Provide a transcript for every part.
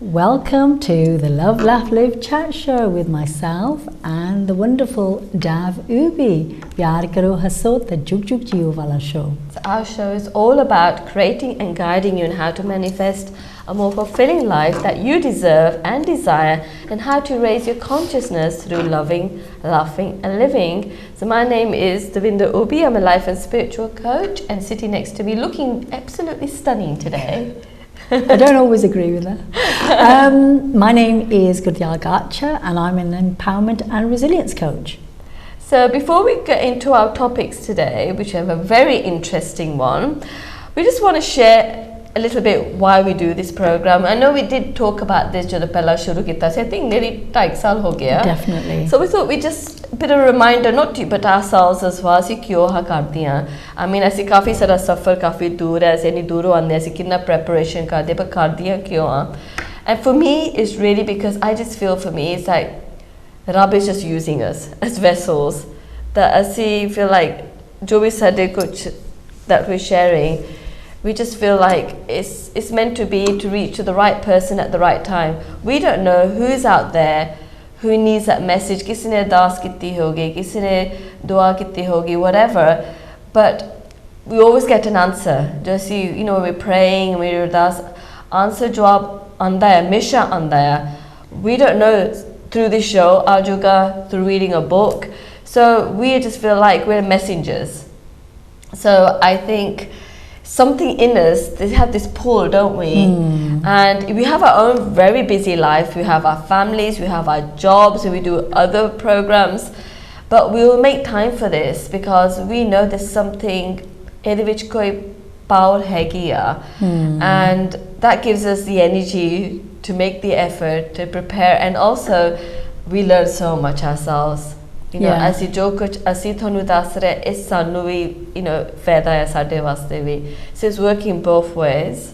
Welcome to the Love, Laugh, Live chat show with myself and the wonderful Dav Ubi. Pyar karo haso ta juk juk jiyo wala show. So our show is all about creating and guiding you in how to manifest a more fulfilling life that you deserve and desire, and how to raise your consciousness through loving, laughing and living. So my name is Davinda Ubi. I'm a life and spiritual coach, and sitting next to me looking absolutely stunning today. I don't always agree with that. My name is Gurdial and I'm an empowerment and resilience coach. So before we get into our topics today, which have a very interesting one, we just want to share a little bit why we do this program. I know we did talk about this jada pehla shuru kita se, I think nearly 2 saal ho gaya. Definitely. So we thought we just a bit of a reminder, not to but ourselves as well, ਅਸੀਂ ਕਿਉਂ ਹਾ ਕਰਦੀਆਂ. I mean ਅਸੀਂ ਕਾਫੀ ਸਾਰਾ ਸਫ਼ਰ ਕਾਫੀ ਦੂਰ ਹੈ, ਅਸੀਂ ਇੰਨੀ ਦੂਰੋਂ ਆਉਂਦੇ, ਅਸੀਂ ਕਿੰਨਾ preparation ਕਰਦੇ, ਪਰ ਕਰਦੀਆਂ ਕਿਉਂ ਆ? And for me it's really because I just feel, for me it's like Rab is just using us as vessels, that ਅਸੀਂ feel like ਜੋ ਵੀ ਸਾਡੇ ਕੁਝ that we're sharing, we just feel like it's meant to be to reach to the right person at the right time. We don't know who's out there who needs that message. Kisi ne ardas kitti hogi, kisi ne dua kitti hogi, whatever. But we always get an answer. Just you know, when we're praying and we're ardas, answer jawab anda hai, misha anda hai. We don't know through this show, ajuga, through reading a book. So we just feel like we're messengers. So I think something in us, they have this pull, don't we? And we have our own very busy life. We have our families, we have our jobs, we do other programs, but we will make time for this because we know there's something in which koi power hegi a, and that gives us the energy to make the effort to prepare, and also we learn so much ourselves. You know, as you jo kuch asi thonu das rahe, is sanu vi, you know, faida hai sade waste vi. So it's working both ways.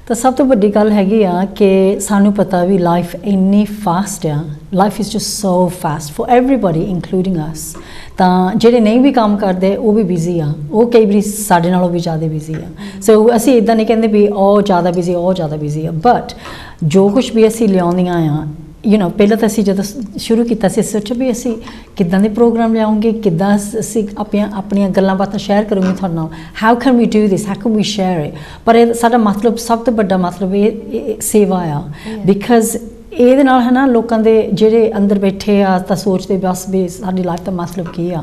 ਤਾਂ ਸਭ ਤੋਂ ਵੱਡੀ ਗੱਲ ਹੈਗੀ ਆ ਕਿ ਸਾਨੂੰ ਪਤਾ ਵੀ ਲਾਈਫ ਇੰਨੀ ਫਾਸਟ ਆ, life is just so fast for everybody including us. ਤਾਂ ਜਿਹੜੇ ਨਹੀਂ ਵੀ ਕੰਮ ਕਰਦੇ ਉਹ ਵੀ ਬਿਜ਼ੀ ਆ, ਉਹ ਕਈ ਵਾਰੀ ਸਾਡੇ ਨਾਲੋਂ ਵੀ ਜ਼ਿਆਦਾ ਬਿਜ਼ੀ ਆ। ਸੋ ਅਸੀਂ ਇਦਾਂ ਨਹੀਂ ਕਹਿੰਦੇ ਵੀ ਉਹ ਜ਼ਿਆਦਾ ਬਿਜ਼ੀ, ਉਹ ਜ਼ਿਆਦਾ ਬਿਜ਼ੀ ਆ, ਬਟ ਜੋ ਕੁਛ ਵੀ ਅਸੀਂ ਲਿਆਉਂਦੀਆਂ ਆ, you know, ਪਹਿਲਾਂ ਤਾਂ ਅਸੀਂ ਜਦੋਂ ਸ਼ੁਰੂ ਕੀਤਾ ਸੀ ਸੋਚਿਆ ਵੀ ਅਸੀਂ ਕਿੱਦਾਂ ਦੇ ਪ੍ਰੋਗਰਾਮ ਲਿਆਉਂਗੇ, ਕਿੱਦਾਂ ਅਸੀਂ ਆਪਣੀਆਂ ਗੱਲਾਂ ਬਾਤਾਂ ਸ਼ੇਅਰ ਕਰਾਂਗੇ ਤੁਹਾਡੇ ਨਾਲ, how can we do this, how can we share it, ਪਰ ਇਹ ਸਾਡਾ ਮਤਲਬ ਸਭ ਤੋਂ ਵੱਡਾ ਮਤਲਬ ਇਹ ਸੇਵਾ ਆ, ਬਿਕਾਜ਼ ਇਹਦੇ ਨਾਲ ਹੈ ਨਾ ਲੋਕਾਂ ਦੇ ਜਿਹੜੇ ਅੰਦਰ ਬੈਠੇ ਆ ਤਾਂ ਸੋਚਦੇ ਬਸ ਵੀ ਸਾਡੀ ਲਾਈਫ ਦਾ ਮਤਲਬ ਕੀ ਆ।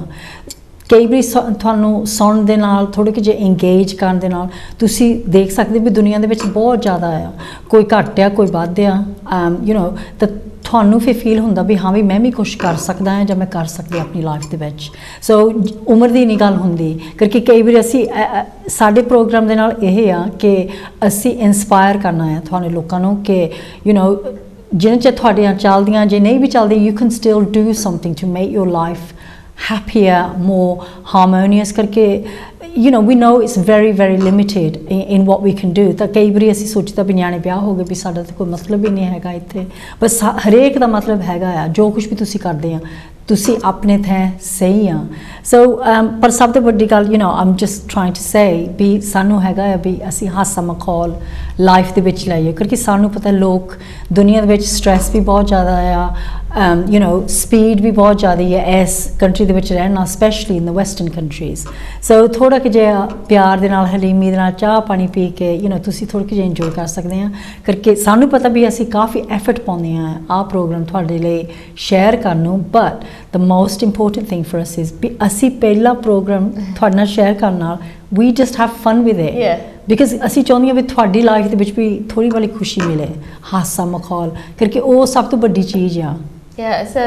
ਕਈ ਵਾਰੀ ਤੁਹਾਨੂੰ ਸੁਣਨ ਦੇ ਨਾਲ, ਥੋੜ੍ਹੇ ਜਿਹੇ ਇੰਗੇਜ ਕਰਨ ਦੇ ਨਾਲ ਤੁਸੀਂ ਦੇਖ ਸਕਦੇ ਵੀ ਦੁਨੀਆ ਦੇ ਵਿੱਚ ਬਹੁਤ ਜ਼ਿਆਦਾ ਆ, ਕੋਈ ਘੱਟ ਆ ਕੋਈ ਵੱਧ ਆ, ਯੂ ਨੋ, ਤਾਂ ਤੁਹਾਨੂੰ ਫਿਰ ਫੀਲ ਹੁੰਦਾ ਵੀ ਹਾਂ ਵੀ ਮੈਂ ਵੀ ਕੁਛ ਕਰ ਸਕਦਾ ਹਾਂ ਜਾਂ ਮੈਂ ਕਰ ਸਕਦੀ ਆਪਣੀ ਲਾਈਫ ਦੇ ਵਿੱਚ। ਸੋ ਉਮਰ ਦੀ ਨਹੀਂ ਗੱਲ ਹੁੰਦੀ, ਕਰਕੇ ਕਈ ਵਾਰੀ ਅਸੀਂ ਸਾਡੇ ਪ੍ਰੋਗਰਾਮ ਦੇ ਨਾਲ ਇਹ ਆ ਕਿ ਅਸੀਂ ਇੰਸਪਾਇਰ ਕਰਨਾ ਹੈ ਤੁਹਾਨੂੰ ਲੋਕਾਂ ਨੂੰ ਕਿ ਯੂ ਨੋ ਜਿੰਨੇ ਚਿਰ ਤੁਹਾਡੀਆਂ ਚੱਲਦੀਆਂ, ਜੇ ਨਹੀਂ ਵੀ ਚੱਲਦੀ, you can still do something to make your life happier, more harmonious, karke you know we know it's very very limited in what we can do. ਤਾਂ ਕਈ ਵਾਰੀ ਅਸੀਂ ਸੋਚਦਾ ਵੀ ਨਿਆਣੇ ਵਿਆਹ ਹੋ ਗਏ ਵੀ ਸਾਡਾ ਤਾਂ ਕੋਈ ਮਤਲਬ ਹੀ ਨਹੀਂ ਹੈਗਾ ਇੱਥੇ, ਬਸ ਹਰੇਕ ਦਾ ਮਤਲਬ ਹੈਗਾ ਆ, ਜੋ ਕੁਝ ਵੀ ਤੁਸੀਂ ਕਰਦੇ ਆ ਤੁਸੀਂ ਆਪਣੇ ਥਾਂ ਸਹੀ ਆ। ਸੋ ਪਰ ਸਭ ਤੋਂ ਵੱਡੀ ਗੱਲ, you know, I'm just trying to say ਵੀ ਸਾਨੂੰ ਹੈਗਾ ਆ ਵੀ ਅਸੀਂ ਹਾਸਾ ਮਖੌਲ ਲਾਈਫ ਦੇ ਵਿੱਚ ਲਾਈਏ, ਕਿਉਂਕਿ ਸਾਨੂੰ ਪਤਾ ਲੋਕ ਦੁਨੀਆ ਦੇ ਵਿੱਚ ਸਟ੍ਰੈਸ ਵੀ ਬਹੁਤ ਜ਼ਿਆਦਾ ਆ, ਯੂ ਨੋ, ਸਪੀਡ ਵੀ ਬਹੁਤ ਜ਼ਿਆਦਾ ਹੈ ਇਸ ਕੰਟਰੀ ਦੇ ਵਿੱਚ ਰਹਿਣਾ, specially in the western countries. So ਥੋੜ੍ਹਾ ਕਿ ਜਿਹਾ ਪਿਆਰ ਦੇ ਨਾਲ, ਹਲੀਮੀ ਦੇ ਨਾਲ ਚਾਹ ਪਾਣੀ ਪੀ ਕੇ, ਯੂ ਨੋ, ਤੁਸੀਂ ਥੋੜ੍ਹਾ ਕਿ ਜਿਹਾ ਇੰਜੋਏ ਕਰ ਸਕਦੇ ਆ, ਕਰਕੇ ਸਾਨੂੰ ਪਤਾ ਵੀ ਅਸੀਂ ਕਾਫੀ ਐਫਰਟ ਪਾਉਂਦੇ ਹਾਂ ਆਹ ਪ੍ਰੋਗਰਾਮ ਤੁਹਾਡੇ ਲਈ ਸ਼ੇਅਰ ਕਰਨ ਨੂੰ, but the most important thing for us is ਅਸੀਂ ਪਹਿਲਾ ਪ੍ਰੋਗਰਾਮ ਤੁਹਾਡੇ ਨਾਲ ਸ਼ੇਅਰ ਕਰਨ ਨਾਲ we just have fun with it, because ਅਸੀਂ ਚਾਹੁੰਦੇ ਹਾਂ ਵੀ ਤੁਹਾਡੀ ਲਾਈਫ ਦੇ ਵਿੱਚ ਵੀ ਥੋੜ੍ਹੀ ਵਾਲੀ ਖੁਸ਼ੀ ਮਿਲੇ, ਹਾਸਾ ਮਖੌਲ, ਕਰਕੇ ਉਹ ਸਭ ਤੋਂ ਵੱਡੀ ਚੀਜ਼ ਆ। Yeah, so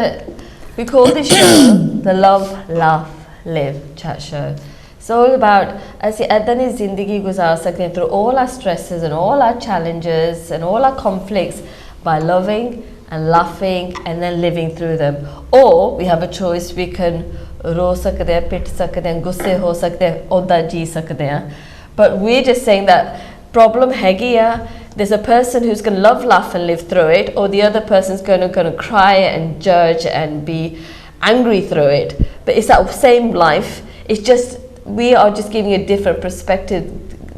we call this show the Love, Laugh, Live chat show. It's all about ਅਸੀਂ ਏਦਾਂ ਦੀ ਜ਼ਿੰਦਗੀ ਗੁਜ਼ਾਰ ਸਕਦੇ through all our stresses and all our challenges and all our conflicts by loving and laughing and then living through them. Or we have a choice, we can ro sakde hain, pit sakde hain, gusse ho sakde hain, odda ji sakde hain. But we're just saying that problem hegi hai, there's a person who's going to love, laugh and live through it, or the other person's going to cry and judge and be angry through it. But it's that same life, it's just we are just giving a different perspective,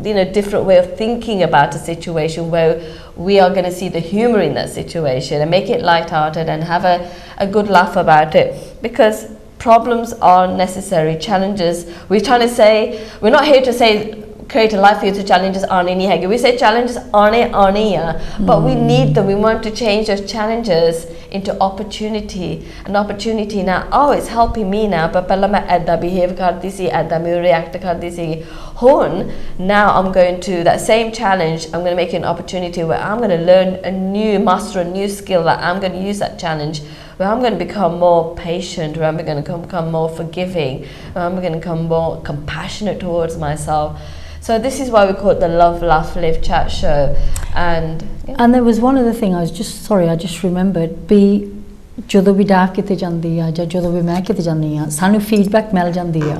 you know, different way of thinking about a situation where we are going to see the humor in that situation and make it light-hearted and have a good laugh about it, because problems are necessary. Challenges, we're trying to say, we're not here to say create a life for you to challenges aren't any hege. We say challenges aren't but we need them. We want to change those challenges into opportunity. An opportunity now, oh, it's helping me now, but pehla main edda behave kardi si, edda me react kardi si. Hon, now I'm going to that same challenge, I'm going to make it an opportunity where I'm going to learn master a new skill, that I'm going to use that challenge, where I'm going to become more patient, where I'm going to become more forgiving, where I'm going to become more compassionate towards myself. So this is why we call it the Love, Laugh, Live Chat Show. And there was one other thing I just remembered. Be ਜਦੋਂ ਵੀ ਡਾਕ ਕਿਤੇ ਜਾਂਦੀ ਆ ਜਾਂ ਜਦੋਂ ਵੀ ਮੈਂ ਕਿਤੇ ਜਾਂਦੀ ਆ ਸਾਨੂੰ ਫੀਡਬੈਕ ਮਿਲ ਜਾਂਦੀ ਆ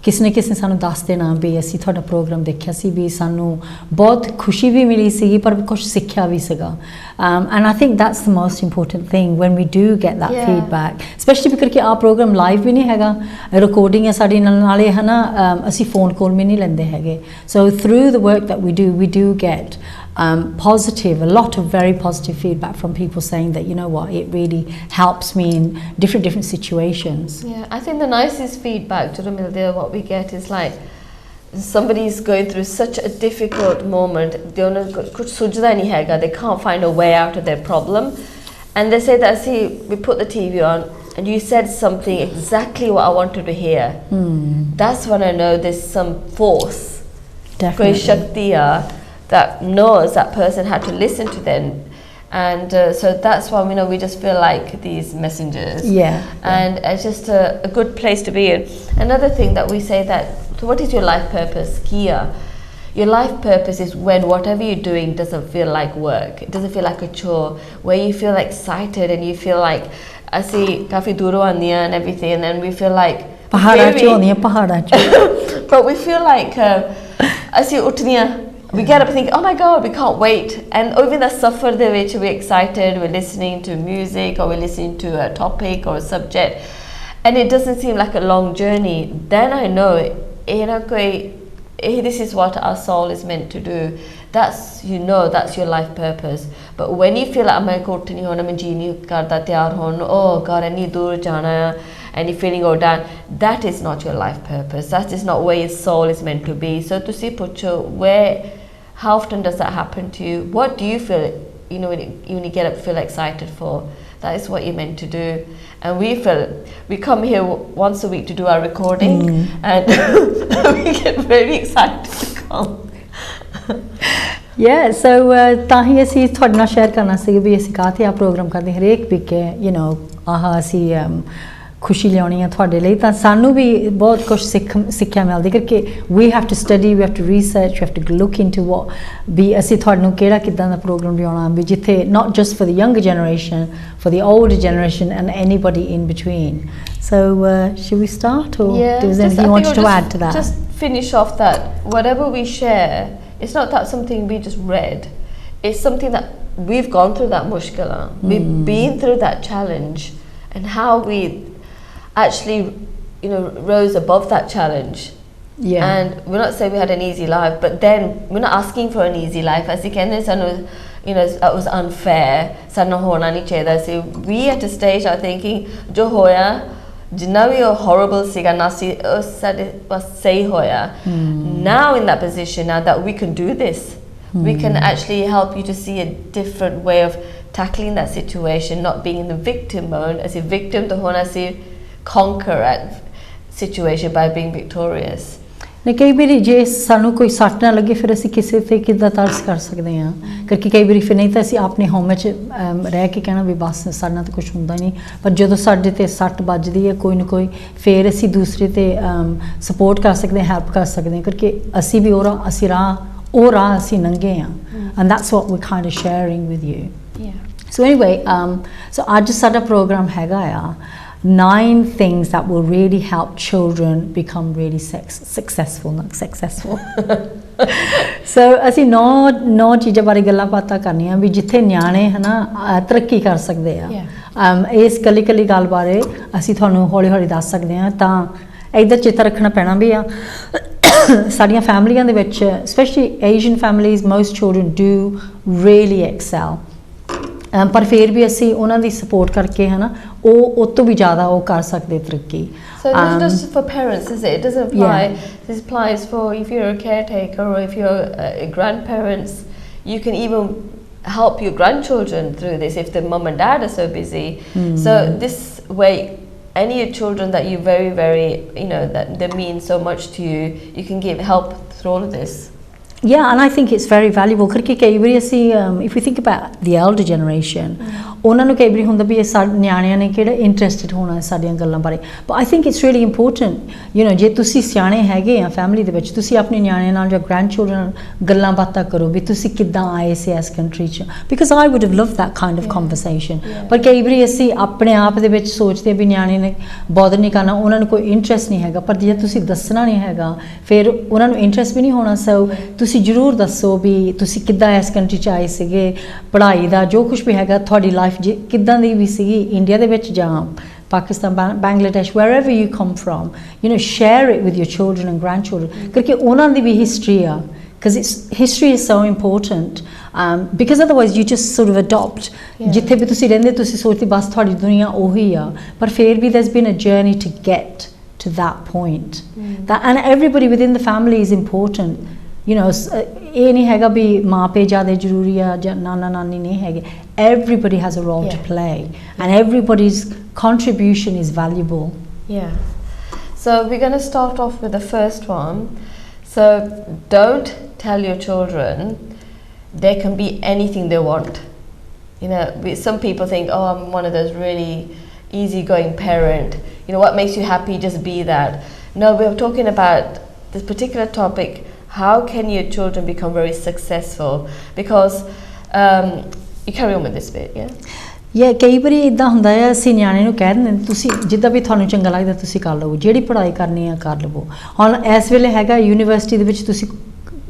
ਕਿਸ ਨੇ ਸਾਨੂੰ ਦੱਸ ਦੇਣਾ ਵੀ ਅਸੀਂ ਤੁਹਾਡਾ ਪ੍ਰੋਗਰਾਮ ਦੇਖਿਆ ਸੀ ਵੀ ਸਾਨੂੰ ਬਹੁਤ ਖੁਸ਼ੀ ਵੀ ਮਿਲੀ ਸੀ ਪਰ ਕੁਝ ਸਿੱਖਿਆ ਵੀ ਸੀਗਾ and I think that's the most important thing when we do get that feedback, especially because our program live ਵੀ ਨਹੀਂ ਹੈਗਾ, recording ਹੈ ਸਾਡੀ ਨਾਲੇ ਹੈ ਨਾ ਅਸੀਂ phone call ਵੀ ਨਹੀਂ ਲੈਂਦੇ ਹੈਗੇ. So through the work that we do get positive, a lot of very positive feedback from people saying that, you know what, it really helps me in different situations. Yeah, I think the nicest feedback to what we get is like somebody's going through such a difficult moment, they can't find a way out of their problem, and they say that, see, we put the TV on and you said something exactly what I wanted to hear. That's when I know there's some force, definitely, that knows that person had to listen to them, and so that's why we just feel like these messengers. And it's just a good place to be in. Another thing that we say that, so what is your life purpose? Kia, your life purpose is when whatever you're doing doesn't feel like work, it doesn't feel like a chore, where you feel excited and you feel like, I see kafi duro andiya and everything, and then we feel like but we feel like I see utniya, we get up and think, oh my God, we can't wait. And even the suffer de which we're excited, we're listening to music or we're listening to a topic or a subject, and it doesn't seem like a long journey, then I know, this is what our soul is meant to do. That's, that's your life purpose. But when you feel like, oh God, I need to jana, and you're feeling all down, that is not your life purpose. That is not where your soul is meant to be. So to see Pucho, how often does that happen to you? What do you feel, when you get up, feel excited for? That is what you're meant to do. And we come here once a week to do our recording, and we get very excited to come. Yeah, so tahi ਅਸੀਂ ਤੁਹਾਡੇ ਨਾਲ share ਕਰਨਾ ਸੀ ਵੀ ਅਸੀਂ ਕਾਹਤੇ ਆ programme ਕਰਦੇ ਹਰੇਕ week ਅਸੀਂ ਖੁਸ਼ੀ ਲਿਆਉਣੀ ਆ ਤੁਹਾਡੇ ਲਈ, ਤਾਂ ਸਾਨੂੰ ਵੀ ਬਹੁਤ ਕੁਝ ਸਿੱਖਿਆ ਮਿਲਦੀ ਕਰਕੇ we have to study, we have to research, we have to look into what ਵੀ ਅਸੀਂ ਤੁਹਾਨੂੰ ਕਿਹੜਾ ਕਿੱਦਾਂ ਦਾ ਪ੍ਰੋਗਰਾਮ ਲਿਆਉਣਾ ਵੀ ਜਿੱਥੇ not just for the younger generation, for the older generation and anybody in between. So should we start, or is there anything you want to add to that? Just finish off that whatever we share, it's not that something we just read, it's something that we've gone through, that mushkila, we've been through that challenge, and how we actually rose above that challenge. And we're not saying we had an easy life, but then we're not asking for an easy life. As you can that was unfair, so we at a stage are thinking jo hoya jinna vi horrible siga nasi say hoya. Now in that position, now that we can do this, we can actually help you to see a different way of tackling that situation, not being in the victim mode. As a victim, to hona si conquer that situation by being victorious. ਨੇ ਕਈ ਵਾਰੀ ਜੇ ਸਾਨੂੰ ਕੋਈ ਸੱਟ ਨਾ ਲੱਗੇ ਫਿਰ ਅਸੀਂ ਕਿਸੇ ਤੇ ਕਿੱਦਾਂ ਤਰਸ ਕਰ ਸਕਦੇ ਹਾਂ, ਕਿਉਂਕਿ ਕਈ ਵਾਰੀ ਫਿਰ ਨਹੀਂ ਤਾਂ ਅਸੀਂ ਆਪਣੇ ਹੋਮ 'ਚ ਰਹਿ ਕੇ ਕਹਿਣਾ ਵੀ ਬਸ ਸਾਡੇ ਨਾਲ ਤਾਂ ਕੁਛ ਹੁੰਦਾ ਨਹੀਂ, ਪਰ ਜਦੋਂ ਸਾਡੇ ਤੇ ਸੱਟ ਵੱਜਦੀ ਹੈ ਕੋਈ ਨਾ ਕੋਈ, ਫਿਰ ਅਸੀਂ ਦੂਸਰੇ ਤੇ ਸਪੋਰਟ ਕਰ ਸਕਦੇ ਹਾਂ, ਹੈਲਪ ਕਰ ਸਕਦੇ ਹਾਂ, ਕਿਉਂਕਿ ਅਸੀਂ ਵੀ ਉਹ ਰਾਹ ਅਸੀਂ ਲੰਘੇ ਹਾਂ. And that's what we're kind of sharing with you. So anyway, so ਅੱਜ ਸਾਡਾ ਪ੍ਰੋਗਰਾਮ ਹੈਗਾ ਆ 9 things that will really help children become really successful. So ਅਸੀਂ 9 ਚੀਜ਼ਾਂ ਬਾਰੇ ਗੱਲਾਂ ਬਾਤਾਂ ਕਰਨੀਆਂ ਵੀ ਜਿੱਥੇ ਨਿਆਣੇ ਹਨਾ ਤਰੱਕੀ ਕਰ ਸਕਦੇ ਆ. ਇਸ ਕੱਲੀ ਗੱਲ ਬਾਰੇ ਅਸੀਂ ਤੁਹਾਨੂੰ ਹੌਲੀ ਹੌਲੀ ਦੱਸ ਸਕਦੇ ਹਾਂ, ਤਾਂ ਇੱਧਰ ਚਿੱਤ ਰੱਖਣਾ ਪੈਣਾ ਵੀ ਆ ਸਾਡੀਆਂ ਫੈਮਲੀਆਂ ਦੇ ਵਿੱਚ specially Asian families most children do really excel ਪਰ ਫਿਰ ਵੀ ਅਸੀਂ ਉਹਨਾਂ ਦੀ ਸਪੋਰਟ ਕਰਕੇ ਹੈ ਨਾ ਉਹ ਤੋਂ ਵੀ ਜ਼ਿਆਦਾ ਉਹ ਕਰ ਸਕਦੇ ਤਰੱਕੀ So this is just for parents, is it? It doesn't apply. This applies for if you're a caretaker or if you're grandparents. You can even help your grandchildren through this if the mum and dad are so busy. So this way, any children that you very, very, that they mean so much to you, you can give help through all of this. Yeah, and I think it's very valuable because ਕਈ ਵਾਰੀ ਅਸੀਂ if we think about the elder generation ਉਹਨਾਂ ਨੂੰ ਕਈ ਵਾਰੀ ਹੁੰਦਾ ਵੀ ਇਹ ਸਾਡੇ ਨਿਆਣਿਆਂ ਨੇ ਕਿਹੜਾ ਇੰਟਰਸਟਿਡ ਹੋਣਾ ਸਾਡੀਆਂ ਗੱਲਾਂ ਬਾਰੇ but I think it's really important ਜੇ ਤੁਸੀਂ ਸਿਆਣੇ ਹੈਗੇ ਆ ਫੈਮਿਲੀ ਦੇ ਵਿੱਚ ਤੁਸੀਂ ਆਪਣੇ ਨਿਆਣਿਆਂ ਨਾਲ ਜਾਂ grandchildren ਗੱਲਾਂ ਬਾਤਾਂ ਕਰੋ ਵੀ ਤੁਸੀਂ ਕਿੱਦਾਂ ਆਏ ਸੀ ਇਸ ਕੰਟਰੀ 'ਚ because I would have loved that kind of conversation ਪਰ ਕਈ ਵਾਰੀ ਅਸੀਂ ਆਪਣੇ ਆਪ ਦੇ ਵਿੱਚ ਸੋਚਦੇ ਵੀ ਨਿਆਣੇ ਨੇ ਬੋਦਰ ਨਹੀਂ ਕਰਨਾ ਉਹਨਾਂ ਨੂੰ ਕੋਈ ਇੰਟਰਸਟ ਨਹੀਂ ਹੈਗਾ ਪਰ ਜੇ ਤੁਸੀਂ ਦੱਸਣਾ ਨਹੀਂ ਹੈਗਾ ਫਿਰ ਉਹਨਾਂ ਨੂੰ ਇੰਟਰਸਟ ਵੀ ਨਹੀਂ ਹੋਣਾ ਸੋ ਤੁਸੀਂ ਜ਼ਰੂਰ ਦੱਸੋ ਵੀ ਤੁਸੀਂ ਕਿੱਦਾਂ ਇਸ ਕੰਟਰੀ 'ਚ ਆਏ ਸੀਗੇ ਪੜ੍ਹਾਈ ਦਾ ਜੋ ਕੁਝ ਵੀ ਹੈਗਾ ਤੁਹਾਡੀ ਲਾਈਫ ਕਿੱਦਾਂ ਦੀ ਵੀ ਸੀਗੀ ਇੰਡੀਆ ਦੇ ਵਿੱਚ ਜਾਂ Pakistan, Bangladesh, wherever you come from, share it with your children and grandchildren. Because ਉਹਨਾਂ ਦੀ ਵੀ history ਆ because history is so important because otherwise you just sort of adopt ਜਿੱਥੇ ਵੀ ਤੁਸੀਂ ਰਹਿੰਦੇ ਤੁਸੀਂ ਸੋਚਦੇ ਬਸ ਤੁਹਾਡੀ ਦੁਨੀਆ ਉਹੀ ਆ ਪਰ ਫਿਰ ਵੀ there's been a journey to get to that point and everybody within the family is important. ਇਹ ਨਹੀਂ ਹੈਗਾ ਵੀ ਮਾਂ ਪਿਓ ਜ਼ਿਆਦਾ ਜ਼ਰੂਰੀ ਆ ਜਾਂ ਨਾਨਾ ਨਾਨੀ ਨਹੀਂ ਹੈਗੇ everybody has a role to play and everybody's contribution is valuable. So we're going to start off with the first one. So don't tell your children they can be anything they want. Some people think I'm one of those really easygoing parent, what makes you happy, just be that. No, we're talking about this particular topic. How can your children become very successful? Because you carry on with this bit, ਕਈ ਵਾਰੀ ਇਦਾਂ ਹੁੰਦਾ ਹੈ ਅਸੀਂ ਨਿਆਣੇ ਨੂੰ ਕਹਿ ਦਿੰਦੇ ਤੁਸੀਂ ਜਿੱਦਾਂ ਵੀ ਤੁਹਾਨੂੰ ਚੰਗਾ ਲੱਗਦਾ ਤੁਸੀਂ ਕਰ ਲਵੋ ਜਿਹੜੀ ਪੜ੍ਹਾਈ ਕਰਨੀ ਆ ਕਰ ਲਵੋ ਹੁਣ ਇਸ ਵੇਲੇ ਹੈਗਾ ਯੂਨੀਵਰਸਿਟੀ ਦੇ ਵਿੱਚ ਤੁਸੀਂ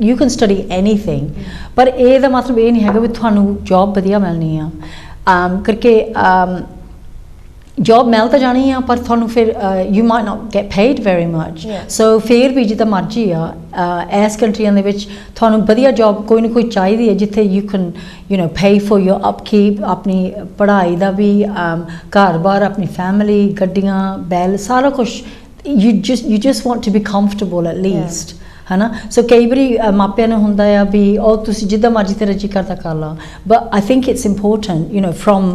you can study anything ਪਰ ਇਹਦਾ ਮਤਲਬ ਇਹ ਨਹੀਂ ਹੈਗਾ ਵੀ ਤੁਹਾਨੂੰ ਜੌਬ ਵਧੀਆ ਮਿਲਣੀ ਆ ਕਰਕੇ ਜੌਬ ਮਿਲ ਤਾਂ ਜਾਣੀ ਆ ਪਰ ਤੁਹਾਨੂੰ ਫਿਰ you might not get paid very much so ਫਿਰ ਵੀ ਜਿੱਦਾਂ ਮਰਜ਼ੀ ਆ ਇਸ ਕੰਟਰੀਆਂ ਦੇ ਵਿੱਚ ਤੁਹਾਨੂੰ ਵਧੀਆ ਜੌਬ ਕੋਈ ਨਾ ਕੋਈ ਚਾਹੀਦੀ ਹੈ ਜਿੱਥੇ you can pay for your upkeep ਆਪਣੀ ਪੜ੍ਹਾਈ ਦਾ ਵੀ ਘਰ-ਬਾਰ ਆਪਣੀ ਫੈਮਿਲੀ ਗੱਡੀਆਂ ਬੈਲ ਸਾਰਾ ਕੁਝ you just want to be comfortable at least ਹੈ ਨਾ ਸੋ ਕਈ ਵਾਰੀ ਮਾਪਿਆਂ ਨੂੰ ਹੁੰਦਾ ਆ ਵੀ ਉਹ ਤੁਸੀਂ ਜਿੱਦਾਂ ਮਰਜ਼ੀ ਤੇਰਾ ਜੀ ਕਰਦਾ ਕਰ ਲਾ but I think it's important from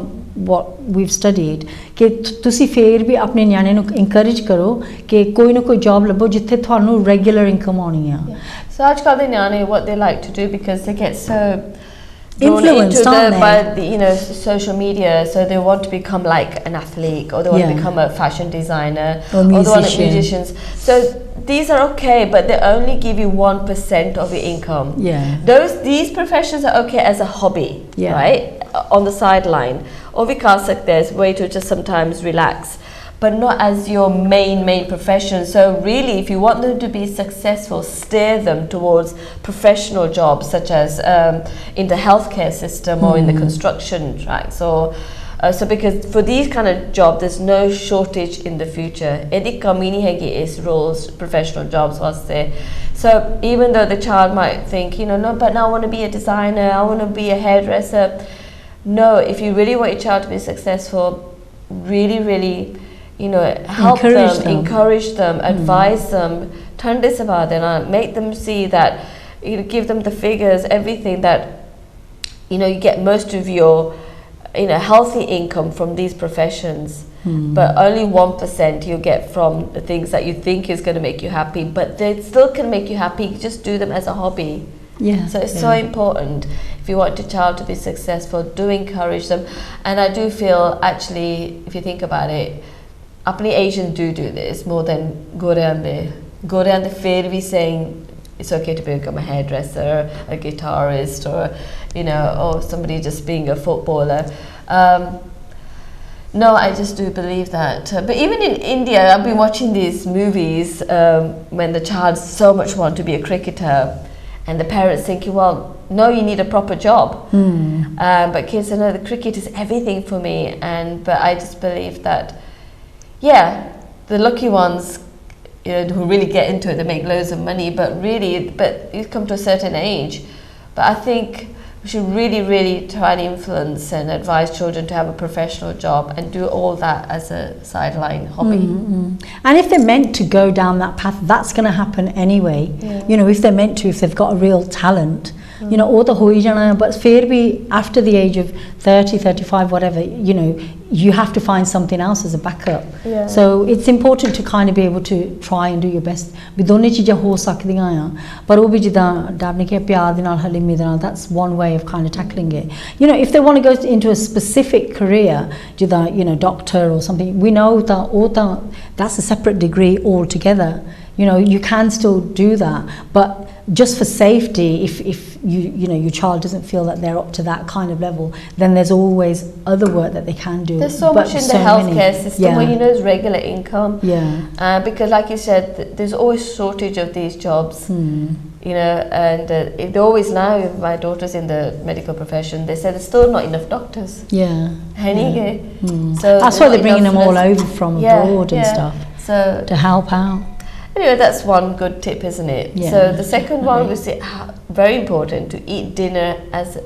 what we've studied ਕਿ ਤੁਸੀਂ ਫੇਰ ਵੀ ਆਪਣੇ ਨਿਆਣੇ ਨੂੰ encourage ਕਰੋ ਕਿ ਕੋਈ ਨਾ ਕੋਈ ਜੌਬ ਲੱਭੋ ਜਿੱਥੇ ਤੁਹਾਨੂੰ regular income ਆਉਣੀ ਆ so ਅੱਜ ਕੱਲ੍ਹ ਦੇ ਨਿਆਣੇ what they like to do because they get so influenced by the social media so they want to become like an athlete or they want to become a fashion designer or they want to be musicians so these are okay but they only give you 1% of your income these professions are okay as a hobby right on the sideline or we can't say there's way to just sometimes relax but not as your main profession so really if you want them to be successful steer them towards professional jobs such as in the healthcare system or in the construction track so because for these kind of jobs there's no shortage in the future edi kami nahi hegi is roles professional jobs waste so even though the child might think no but now I want to be a designer I want to be a hairdresser no if you really want your child to be successful really help encourage them advise them turn this about and make them see that give them the figures everything that you get most of your healthy income from these professions but only 1% you get from the things that you think is going to make you happy but they still can make you happy just do them as a hobby so it's so important if you want your child to be successful do encourage them and I do feel actually if you think about it apni Asians do this more than Gorean the fair we saying it's okay to become a hairdresser, a guitarist, or or somebody just being a footballer. No, I just do believe that. But even in India, I've been watching these movies when the child so much want to be a cricketer, and the parents thinking, well, no, you need a proper job. But kids know the cricket is everything for me, but I just believe that, the lucky ones who really get into it, they make loads of money, but you come to a certain age. But I think we should really try and influence and advise children to have a professional job and do all that as a sideline hobby. And if they're meant to go down that path, that's going to happen anyway. If they're meant to, if they've got a real talent, ਉਹ ਤਾਂ ਹੋ ਹੀ ਜਾਣਾ, but ਫਿਰ ਵੀ after the age of 30, 35, whatever, you have to find something else as a backup. So it's important to kind of be able to try and do your best. ਵੀ ਦੋਨੇ ਚੀਜ਼ਾਂ ਹੋ ਸਕਦੀਆਂ ਆ, ਪਰ ਉਹ ਵੀ ਜਿੱਦਾਂ ਡਾਬ ਨੇ ਕਿਹਾ ਪਿਆਰ ਦੇ ਨਾਲ ਹਲੀਮੀ ਦੇ ਨਾਲ, that's one way of kind of tackling it. If they want to go into a specific career, ਜਿੱਦਾਂ doctor or something, we know that that's a separate degree altogether. You can still do that, but just for safety, if your child doesn't feel that they're up to that kind of level, then there's always other work that they can do. There's so much in the healthcare system where there's regular income. Because like you said, there's always shortage of these jobs. And they always now, if my daughter's in the medical profession, they say there's still not enough doctors. So that's why they're bringing them all over from abroad and stuff to help out. Anyway, that's one good tip, isn't it? So the second one was very important to eat dinner as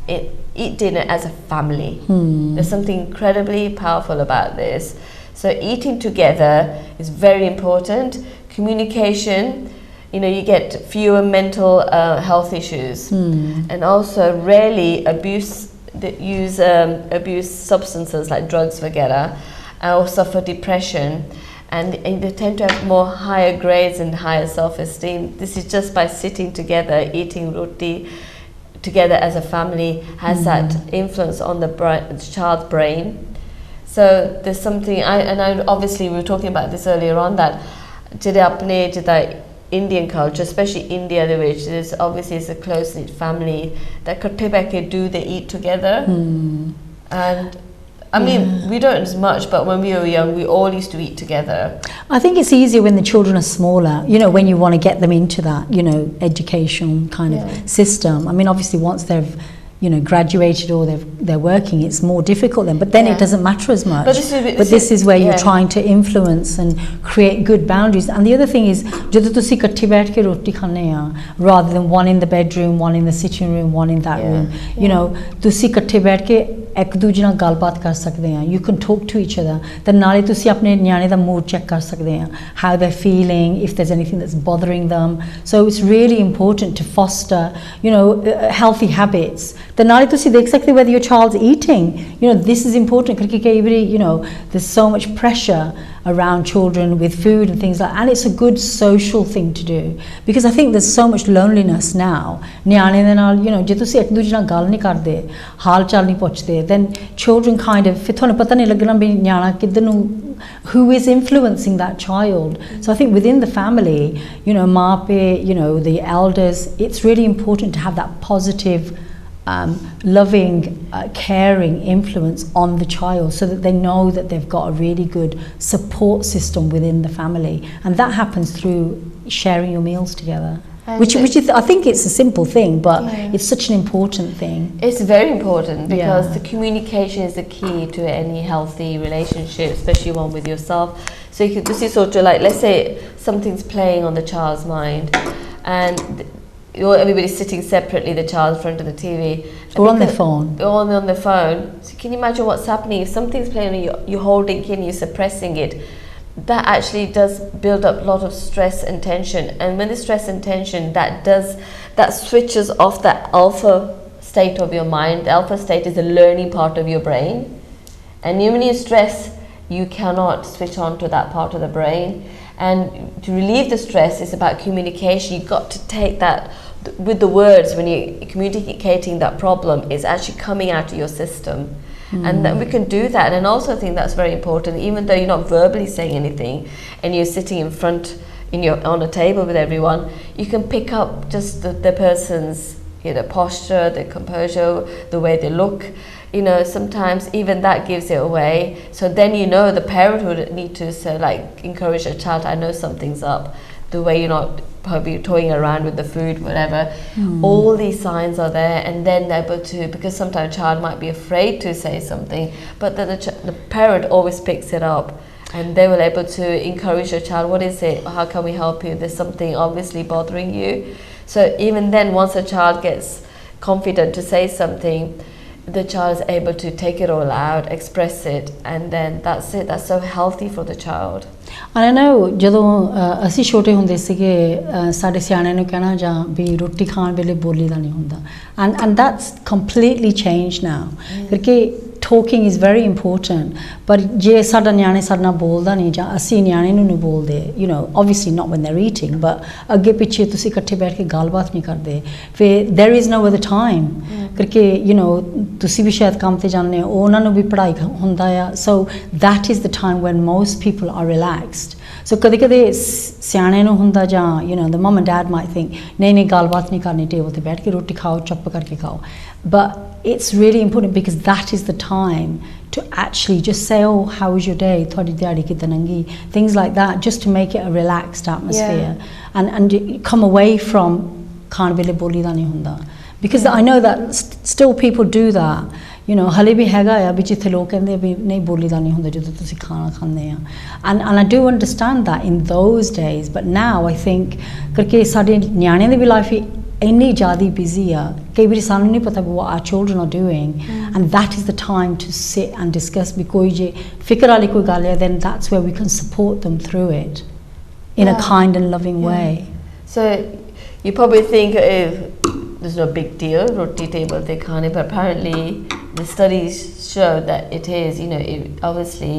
a family. There's something incredibly powerful about this. So eating together is very important. Communication, you get fewer mental health issues, and also rarely abuse substances like drugs, etc., or suffer depression. And they tend to have more higher grades and higher self-esteem. This is just by sitting together, eating roti together as a family, has that influence on the child's brain. So there's something, obviously we were talking about this earlier on, that Indian culture, especially India, which is obviously is a close-knit family, that they eat together. And I mean, we don't as much, but when we were young, we all used to eat together. I think it's easier when the children are smaller, when you want to get them into that, education kind of system. I mean, obviously once they've, graduated or they're working, it's more difficult then, but then it doesn't matter as much. But this is where you're trying to influence and create good boundaries. And the other thing is, ਜਦੋਂ ਤੁਸੀਂ ਇਕੱਠੇ ਬੈਠ ਕੇ ਰੋਟੀ ਖਾਂਦੇ ਆ, rather than one in the bedroom, one in the sitting room, one in that room, ਤੁਸੀਂ ਇਕੱਠੇ ਬੈਠ ਕੇ ਇੱਕ ਦੂਜੇ ਨਾਲ ਗੱਲਬਾਤ ਕਰ ਸਕਦੇ ਆ, you can talk to each other. ਤੇ ਨਾਲੇ ਤੁਸੀਂ ਆਪਣੇ ਨਿਆਣੇ ਦਾ mood check ਕਰ ਸਕਦੇ ਆ, how they're feeling, if there's anything that's bothering them. So it's really important to foster, healthy habits. The ਨਾਲੇ ਤੁਸੀਂ ਦੇਖ ਸਕਦੇ whether your child's eating. This is important because ਕਈ ਵਾਰੀ, there's so much pressure around children with food and things like that, and it's a good social thing to do, because I think there's so much loneliness now. ਨਿਆਣੇ ਦੇ ਨਾਲ, ਜੇ ਤੁਸੀਂ ਇੱਕ ਦੂਜੇ ਨਾਲ ਗੱਲ ਨਹੀਂ ਕਰਦੇ, ਹਾਲ ਚਾਲ ਨਹੀਂ ਪੁੱਛਦੇ, then children kind of, ਫਿਰ ਤੁਹਾਨੂੰ ਪਤਾ ਨਹੀਂ ਲੱਗਣਾ ਵੀ ਨਿਆਣਾ ਕਿੱਧਰ ਨੂੰ, who is influencing that child. So I think within the family, mape, the elders, it's really important to have that positive loving, caring influence on the child, so that they know that they've got a really good support system within the family, and that happens through sharing your meals together. Which is, I think it's a simple thing, but it's such an important thing. It's very important because the communication is the key to any healthy relationship, especially one with yourself. So you could just sort of like, let's say something's playing on the child's mind, and everybody's sitting separately, the child in front of the TV. Or on their phone. Or on their phone. So can you imagine what's happening? If something's playing and you're holding in, you're suppressing it, that actually does build up a lot of stress and tension. And when the stress and tension, that switches off the alpha state of your mind. The alpha state is the learning part of your brain. And when you stress, you cannot switch on to that part of the brain. And to relieve the stress, it's about communication. You've got to take that with the words. When you're communicating that problem, it's actually coming out of your system. And then we can do that. And also I think that's very important, even though you're not verbally saying anything and you're sitting in front on a table with everyone, you can pick up just the person's posture, their composure, the way they look. Sometimes even that gives it away. So then the parent would need to encourage a child, I know something's up. The way you're not probably toying around with the food, whatever. All these signs are there, and then they're able to, because sometimes a child might be afraid to say something, but the parent always picks it up. and they were able to encourage your child. What is it? How can we help you? There's something obviously bothering you. So even then, once a child gets confident to say something, the child is able to take it all out, express it, and then that's it. That's so healthy for the child. And I know ਜਦੋਂ ਅਸੀਂ ਛੋਟੇ ਹੁੰਦੇ ਸੀਗੇ ਸਾਡੇ ਸਿਆਣਿਆਂ ਨੂੰ ਕਹਿਣਾ ਜਾਂ ਵੀ ਰੋਟੀ ਖਾਣ ਵੇਲੇ ਬੋਲੀ ਦਾ ਨਹੀਂ ਹੁੰਦਾ and that's completely changed now ਕਿਉਂਕਿ talking is very important but ਜੇ ਸਾਡਾ ਨਿਆਣੇ ਸਾਡੇ ਨਾਲ ਬੋਲਦਾ ਨਹੀਂ ਜਾਂ ਅਸੀਂ ਨਿਆਣੇ ਨੂੰ ਨਹੀਂ ਬੋਲਦੇ you know obviously not when they're eating but ਅੱਗੇ ਪਿੱਛੇ ਤੁਸੀਂ ਇਕੱਠੇ ਬੈਠ ਕੇ ਗੱਲਬਾਤ ਨਹੀਂ ਕਰਦੇ ਫਿਰ there is no other time ਕਿਉਂਕਿ you know ਤੁਸੀਂ ਵੀ ਸ਼ਾਇਦ ਕੰਮ ਤੇ ਜਾਂਦੇ ਹੋ ਉਹਨਾਂ ਨੂੰ ਵੀ ਪੜ੍ਹਾਈ ਹੁੰਦਾ ਆ so that is the time when most people are relaxed so ਕਦੇ ਕਦੇ ਸਿਆਣੇ ਨੂੰ ਹੁੰਦਾ ਜਾਂ you know the mom and dad might think ਨਹੀਂ ਗੱਲਬਾਤ ਨਹੀਂ ਕਰਨੀ ਟੇਬਲ ਤੇ ਬੈਠ ਕੇ ਰੋਟੀ ਖਾਓ ਚੁੱਪ ਕਰਕੇ ਖਾਓ but it's really important because that is the time to actually just say oh how was your day ਤੁਹਾਡੀ ਦਿਹਾੜੀ ਕਿੱਦਾਂ ਲੰਘੀ things like that just to make it a relaxed atmosphere and come away from ਖਾਣ ਵੇਲੇ ਬੋਲੀ ਦਾ ਨਹੀਂ ਹੁੰਦਾ because I know that still people do that you know ਹਲੇ ਵੀ ਹੈਗਾ ਆ ਵੀ ਜਿੱਥੇ ਲੋਕ ਕਹਿੰਦੇ ਵੀ ਨਹੀਂ ਬੋਲੀ ਦਾ ਨਹੀਂ ਹੁੰਦਾ ਜਦੋਂ ਤੁਸੀਂ ਖਾਣਾ ਖਾਂਦੇ ਆ and I do understand that in those days but now I think ਕਰਕੇ ਸਾਡੇ ਨਿਆਣਿਆਂ ਦੀ ਵੀ ਲਾਈਫ ਇੰਨੀ ਜ਼ਿਆਦਾ ਬਿਜ਼ੀ ਆ ਕਈ ਵਾਰੀ ਸਾਨੂੰ ਨਹੀਂ ਪਤਾ what our children are doing and that is the time to sit and discuss ਵੀ ਕੋਈ ਜੇ ਫਿਕਰ ਵਾਲੀ ਕੋਈ ਗੱਲ ਹੈ then that's where we can support them through it in a kind and loving way so you probably think there's no big deal roti table te khane but apparently the studies show that it is you know obviously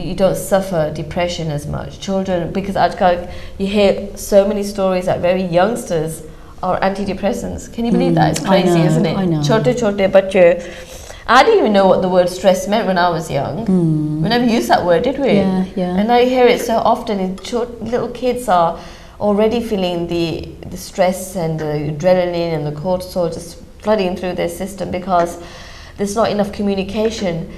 you don't suffer depression as much children because you hear so many stories that very youngsters are antidepressants can you believe that it's crazy isn't it I know chote bachche I didn't even know what the word stress meant when I was young we never used that word did we and I hear it so often little kids are already feeling the stress and the adrenaline and the cortisol just flooding through their system because there's not enough communication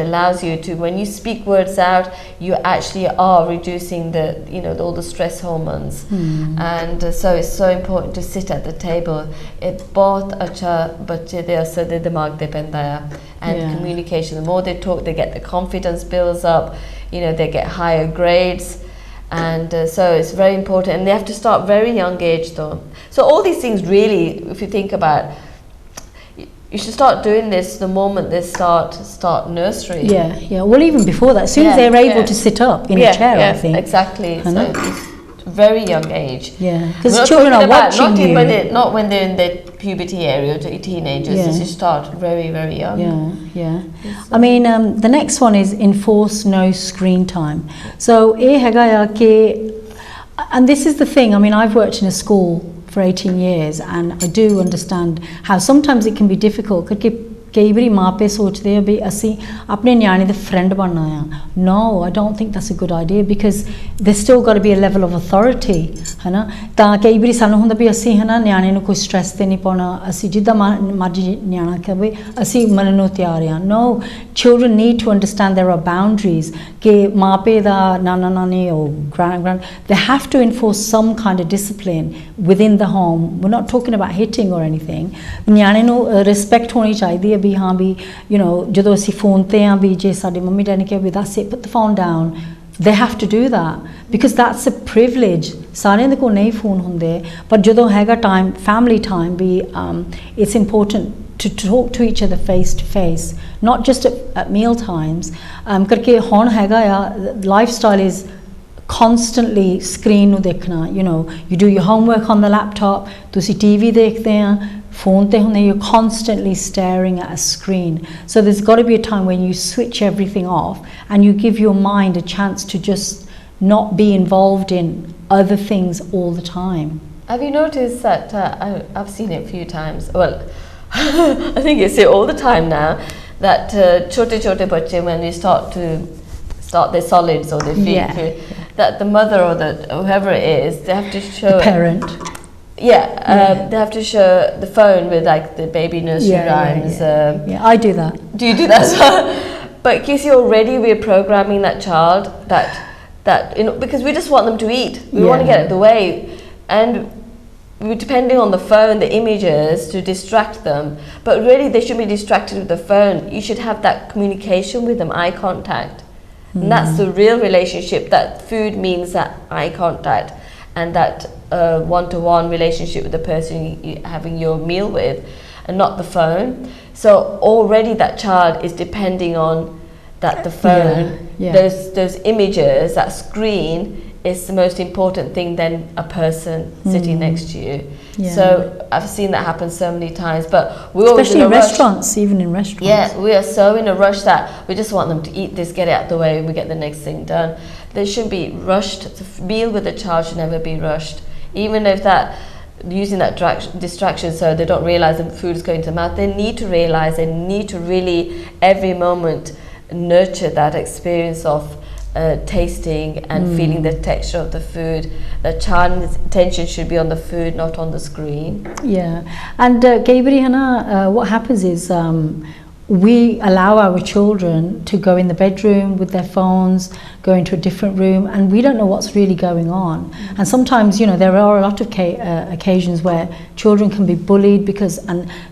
allows you to when you speak words out you actually are reducing the you know all the stress hormones and so it's so important to sit at the table it bahut acha bacche de asar de dimag te penda hai and communication the more they talk they get the confidence builds up you know they get higher grades and so it's very important and they have to start very young age though so all these things really if you think about you should start doing this the moment they start nursery well even before that as soon as they're able to sit up in a chair I think exactly so it's very young age because children are watching you not when they're in their puberty area to teenagers you should start very very young I mean the next one is enforce no screen time so and this is the thing I mean I've worked in a school for 18 years and I do understand how sometimes it can be difficult ਕਿਉਂਕਿ ਕਈ ਵਾਰੀ ਮਾਪੇ ਸੋਚਦੇ ਆ ਵੀ ਅਸੀਂ ਆਪਣੇ ਨਿਆਣੇ ਦੇ ਫਰੈਂਡ ਬਣਨਾ ਆ no I don't think that's a good idea because there's still got to be a level of authority ਹਨਾ ਤਾਂ ਕਈ ਵਾਰੀ ਸਾਨੂੰ ਹੁੰਦਾ ਵੀ ਅਸੀਂ ਹਨਾ ਨਿਆਣੇ ਨੂੰ ਕੋਈ ਸਟ੍ਰੈਸ ਤੇ ਨਹੀਂ ਪਾਉਣਾ ਅਸੀਂ ਜਿੱਦਾਂ ਮਰਜ਼ੀ ਨਿਆਣਾ ਕਹੇ ਅਸੀਂ ਮੰਨਣ ਨੂੰ ਤਿਆਰ ਆ no children need to understand there are boundaries ਕਿ ਮਾਪੇ ਦਾ ਨਾਨਾ ਨਾਨੀ or grand they have to enforce some kind of discipline within the home we're not talking about hitting or anything ਨਿਆਣੇ ਨੂੰ respect ਹੋਣੀ ਚਾਹੀਦੀ ਹੈ ਵੀ ਹਾਂ ਵੀ you know ਜਦੋਂ ਅਸੀਂ ਫੋਨ ਤੇ ਆ ਵੀ ਜੇ ਸਾਡੇ ਮੰਮੀ ਡੈਡੀ ਨੇ ਕਿਹਾ ਵੀ that's it put the phone down they have to do that because that's a privilege ਸਾਰਿਆਂ ਦੇ ਕੋਲ ਨਹੀਂ ਫੋਨ ਹੁੰਦੇ ਪਰ ਜਦੋਂ ਹੈਗਾ time family time we it's important to talk to each other face to face not just at meal times ਕਰਕੇ ਹੁਣ ਹੈਗਾ ਆ lifestyle is constantly screen ਨੂੰ ਦੇਖਣਾ you know you do your homework on the laptop ਤੁਸੀਂ TV ਦੇਖਦੇ ਆ phone te hunde you're constantly staring at a screen so there's got to be a time when you switch everything off and you give your mind a chance to just not be involved in other things all the time have you noticed that I've seen it a few times well I think you see it all the time now that chote bacche when they start their solids or their feet that the mother or whoever it is they have to show the parent they have to show the phone with like the baby nursery rhymes I do that do you do that as well but Casey already we're programming that child that you know because we just want them to eat we want to get out of the way and we're depending on the phone the images to distract them but really they shouldn't be distracted with the phone you should have that communication with them eye contact And that's the real relationship, that food means that eye contact and that one-to-one relationship with the person you're having your meal with, and not the phone. So already that child is depending on that the phone, those images, that screen is the most important thing than a person sitting next to you. So I've seen that happen so many times, but we're always especially in restaurants, even in restaurants. Yeah, we are so in a rush that we just want them to eat this, get it out the way, we get the next thing done. They shouldn't be rushed. The meal with a child should never be rushed, even if that using that distraction so they don't realize the food is going to mouth. They need to realize, they need to really every moment nurture that experience of tasting and feeling the texture of the food. The child's attention should be on the food, not on the screen. Yeah, and Gabriel, what happens is we allow our children to go in the bedroom with their phones, go into a different room, and we don't know what's really going on. And sometimes, you know, there are a lot of occasions where children can be bullied because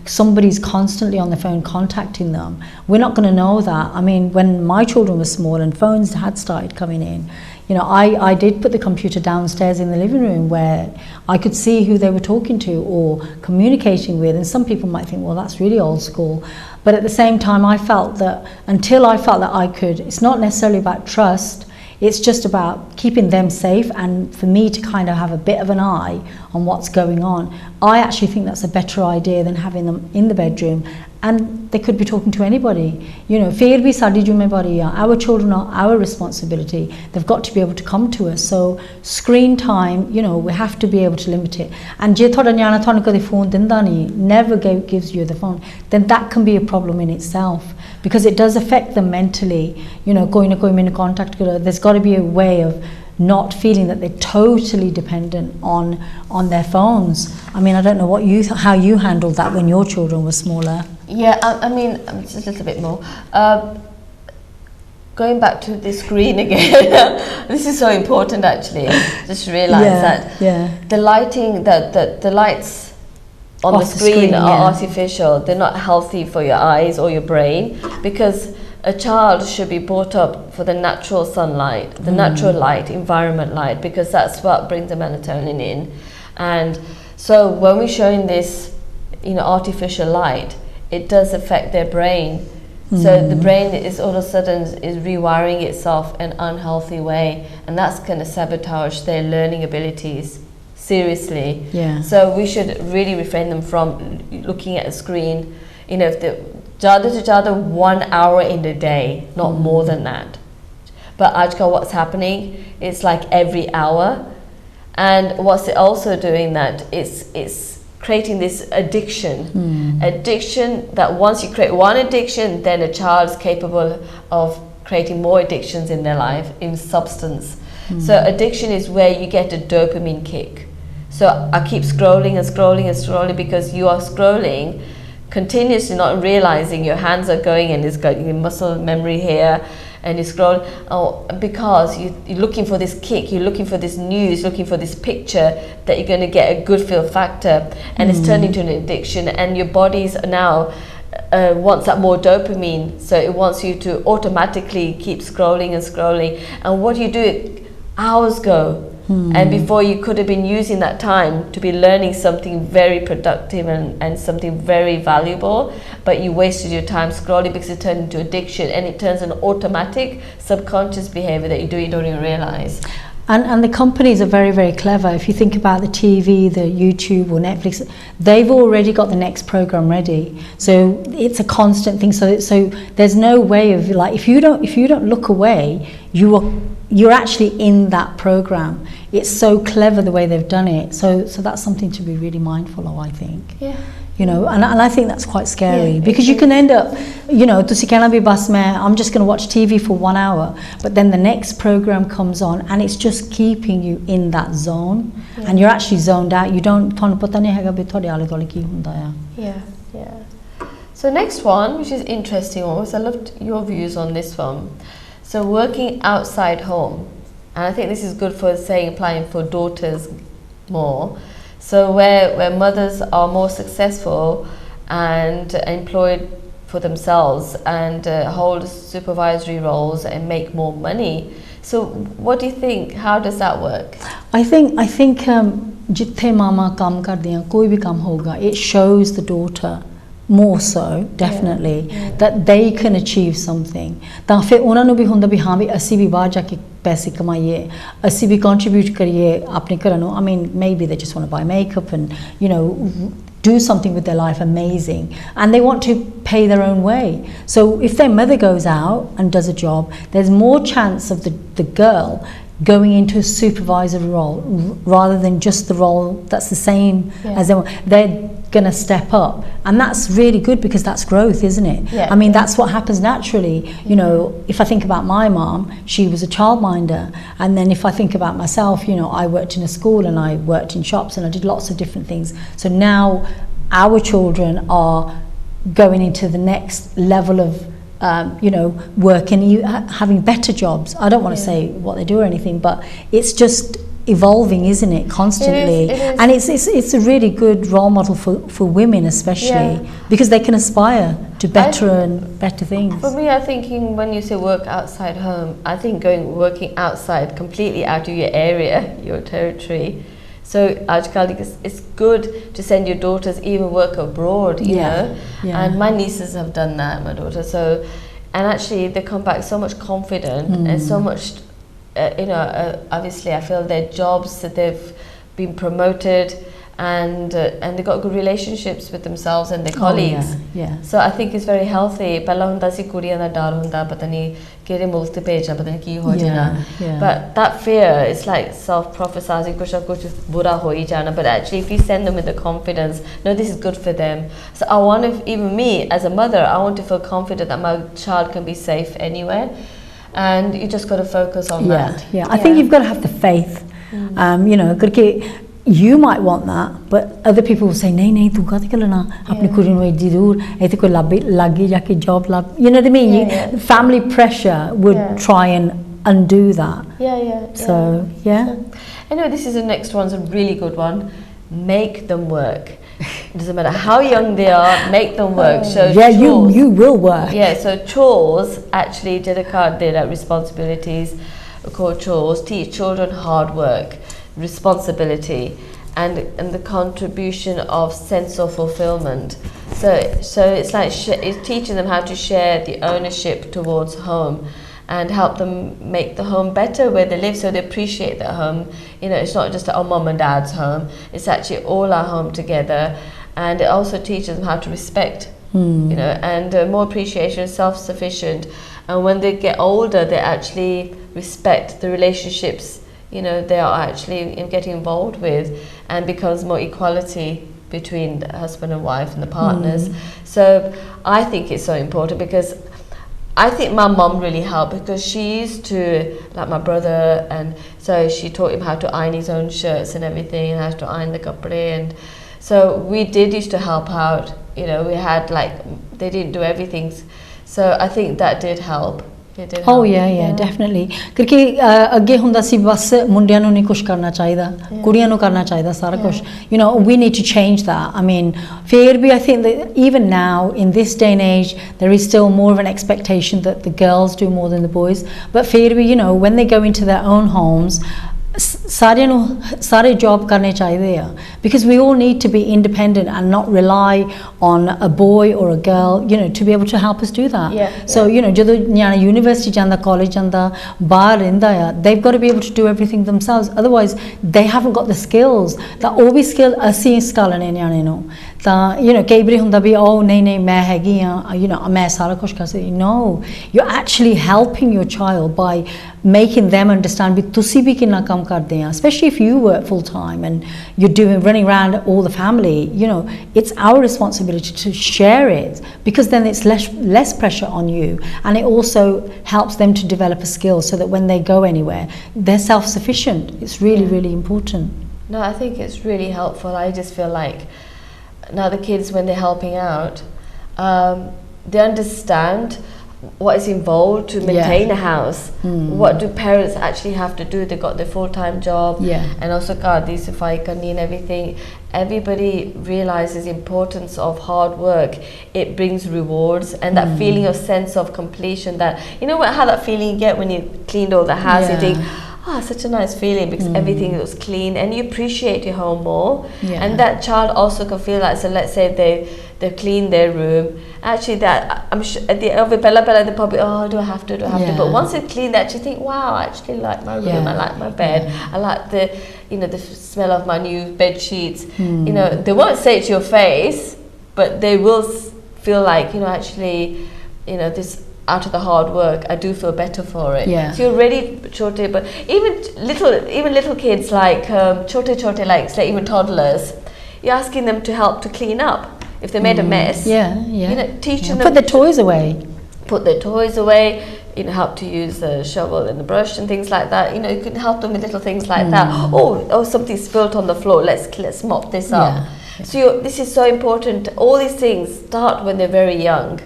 somebody's constantly on the phone contacting them. We're not going to know that. I mean, when my children were small and phones had started coming in, you know, I did put the computer downstairs in the living room where I could see who they were talking to or communicating with, and some people might think, well, that's really old school. But at the same time, I felt that until I felt that I could, it's not necessarily about trust, it's just about keeping them safe and for me to kind of have a bit of an eye on what's going on. I actually think that's a better idea than having them in the bedroom, and they could be talking to anybody. You know, fir bhi saadi zimmewari hai. Our children are our responsibility. They've got to be able to come to us. So screen time, you know, we have to be able to limit it. And je thoda nyana thonu kade phone dinda nahi, never gives you the phone, then that can be a problem in itself, because it does affect them mentally. You know, koi na koi maine contact karo. There's got to be a way of not feeling that they're totally dependent on their phones. I mean, I don't know how you handled that when your children were smaller. Yeah, I mean, just a little bit more. Going back to the screen again, this is so important actually. Just realize that the lighting, the lights on the screen are artificial. They're not healthy for your eyes or your brain, because a child should be brought up for the natural sunlight, the natural light, environment light, because that's what brings the melatonin in. And so when we're showing this, you know, artificial light, it does affect their brain. So the brain is all of a sudden is rewiring itself in an unhealthy way, and that's going to sabotage their learning abilities seriously. So we should really refrain them from looking at a screen. You know, if the Jada to Jada 1 hour in a day, not more than that. But ajkal what's happening, it's like every hour. And what's it also doing that, it's creating this addiction. Addiction that once you create one addiction, then a child is capable of creating more addictions in their life, in substance. So addiction is where you get a dopamine kick. So I keep scrolling and scrolling and scrolling because you are scrolling continuously, not realizing your hands are going, and it's got your muscle memory here, and you scroll because you're looking for this kick, you're looking for this news, looking for this picture that you're going to get a good feel factor, and it's turned into an addiction, and your body's now wants that more dopamine, so it wants you to automatically keep scrolling and scrolling. And what you do, hours go, and before you could have been using that time to be learning something very productive and something very valuable, but you wasted your time scrolling because it turned into addiction, and it turns an automatic subconscious behavior that you don't even realize. And the companies are very, very clever. If you think about the TV, the YouTube or Netflix, they've already got the next program ready. So it's a constant thing. So there's no way of, like, if you don't look away, you're actually in that program. It's so clever the way they've done it. So that's something to be really mindful of, I think. Yeah. You know, and I think that's quite scary, because you can end up, you know, tusi kehna bhi bas I'm just going to watch TV for 1 hour, but then the next program comes on and it's just keeping you in that zone, and you're actually zoned out. You don't thonu pata nahi hega bhi thode ale dole ki hunda hai. Yeah. So next one, which is interesting one, I loved your views on this one. So working outside home, and I think this is good for, say, applying for daughters more. So where mothers are more successful and employed for themselves and hold supervisory roles and make more money. So what do you think? How does that work? I think जिथे मामा काम करदियां कोई भी काम होगा, it shows the daughter more so definitely that they can achieve something. ਤਾਂ ਫਿਰ ਉਹਨਾਂ ਨੂੰ ਵੀ ਹੁੰਦਾ ਵੀ ਹਾਂ ਵੀ ਅਸੀਂ ਵੀ ਬਾਹਰ ਜਾ ਕੇ ਪੈਸੇ ਕਮਾਈਏ, ਅਸੀਂ ਵੀ contribute ਕਰੀਏ ਆਪਣੇ ਘਰਾਂ ਨੂੰ. I mean maybe they just want to buy makeup and do something with their life amazing, and they want to pay their own way. So if their mother goes out and does a job, there's more chance of the girl going into a supervisory role rather than just the role that's the same as them. They're going to step up, and that's really good because that's growth, isn't it? I mean that's what happens naturally. If I think about my mom, she was a childminder, and then if I think about myself, I worked in a school and I worked in shops and I did lots of different things. So now our children are going into the next level of working, having better jobs. I don't want to say what they do or anything, but it's just evolving, isn't it, constantly? It is. And it's a really good role model for women especially, because they can aspire to better and better things. For me, I'm thinking when you say work outside home, I think working outside, completely out of your area, your territory. So it's good to send your daughters even work abroad, you know. And my nieces have done that, my daughter. So, and actually they come back so much confident and so much, obviously I feel their jobs that they've been promoted and they got good relationships with themselves and their colleagues. So I think it's very healthy. Pehla hunda si kudiyan da dar hunda pata nahi kehde mulk te bhejna pata nahi ki ho jana. But that fear is like self-prophesizing kuch na kuch bura ho hi jana. But actually if you send them with the confidence, no, this is good for them. So I want to, even me as a mother, I want to feel confident that my child can be safe anywhere, and you just got to focus on that. I think you've got to have the faith. You might want that, but other people will say, nahi, tu kaate karna, apni kudi nu edi dur, aithe koi lagi ja ke job lab. You know what I mean? Family pressure would try and undo that. So, Anyway, this is the next one's a really good one. Make them work. It doesn't matter how young they are, make them work. So chores, you will work. So chores, actually, dedicate responsibilities called chores, teach children hard work, responsibility, and the contribution of sense of fulfillment. So it's like it's teaching them how to share the ownership towards home and help them make the home better where they live, so they appreciate their home. It's not just mom and dad's home, it's actually all our home together. And it also teaches them how to respect, and more appreciation, self-sufficient. And when they get older, they actually respect the relationships they are actually getting involved with, and becomes more equality between the husband and wife and the partners. So I think it's so important, because I think my mom really helped, because she used to, like my brother, and so she taught him how to iron his own shirts and everything, and how to iron the kapde, and so we used to help out. We had they didn't do everything, so I think that did help. Definitely. क्योंकि अगे हुंदा सी बस मुंडियां नूं नहीं कुछ करना चाहिदा, कुड़ियां नूं करना चाहिदा सारा कुछ. We need to change that. I mean, फिर भी I think that even now in this day and age there is still more of an expectation that the girls do more than the boys. But फिर भी when they go into their own homes, सारे job करने चाहिए, because we all need to be independent and not rely on a boy or a girl, to be able to help us do that. So ਜਦੋਂ ਨਿਆਣਾ university ਜਾਂਦਾ, college ਜਾਂਦਾ, ਬਾਹਰ ਰਹਿੰਦਾ ਆ, they've got to be able to do everything themselves, otherwise they haven't got the skills. ਤਾਂ ਉਹ ਵੀ skill ਅਸੀਂ ਸਿਖਾਉਣੇ ਨਿਆਣੇ ਨੂੰ. ਤਾਂ ਕਈ ਵਾਰੀ ਹੁੰਦਾ ਵੀ ਨਹੀਂ ਮੈਂ ਹੈਗੀ ਆ, ਮੈਂ ਸਾਰਾ ਕੁਝ ਕਰ ਸਕਦੀ. No, you're actually helping your child by making them understand ਵੀ ਤੁਸੀਂ ਵੀ ਕਿੰਨਾ ਕੰਮ ਕਰਦੇ ਆ, especially if you work full time and you're running around all the family. It's our responsibility to share it, because then it's less pressure on you, and it also helps them to develop a skill so that when they go anywhere they're self-sufficient. It's really really important. No, I think it's really helpful. I just feel like now the kids, when they're helping out, they understand what is involved to maintain a house. What do parents actually have to do? They got their full-time job, and also kardi safai karni and everything. Everybody realizes the importance of hard work. It brings rewards and that feeling of sense of completion, that you know how that feeling you get when you cleaned all the house. You think, oh, such a nice feeling, because everything was clean and you appreciate your home more. And that child also can feel like, so let's say they've cleaned their room. Actually, that I'm sure at the end of it, they probably, oh, do I have to? But once it's clean, they actually think, wow, I actually like my room. I like my bed. I like the, you know, the smell of my new bed sheets. You know, they won't say it to your face, but they will feel like, you know, actually, you know, this, out of the hard work, I do feel better for it. So you're ready, chote, but even little kids like chote, like say even toddlers, you're asking them to help to clean up if they made a mess. You know, teaching them put their toys away. Put their toys away. You know, help to use the shovel and the brush and things like that. You know, you can help them with little things like that. Oh, something spilt on the floor. Let's mop this up. So this is so important. All these things start when they're very young.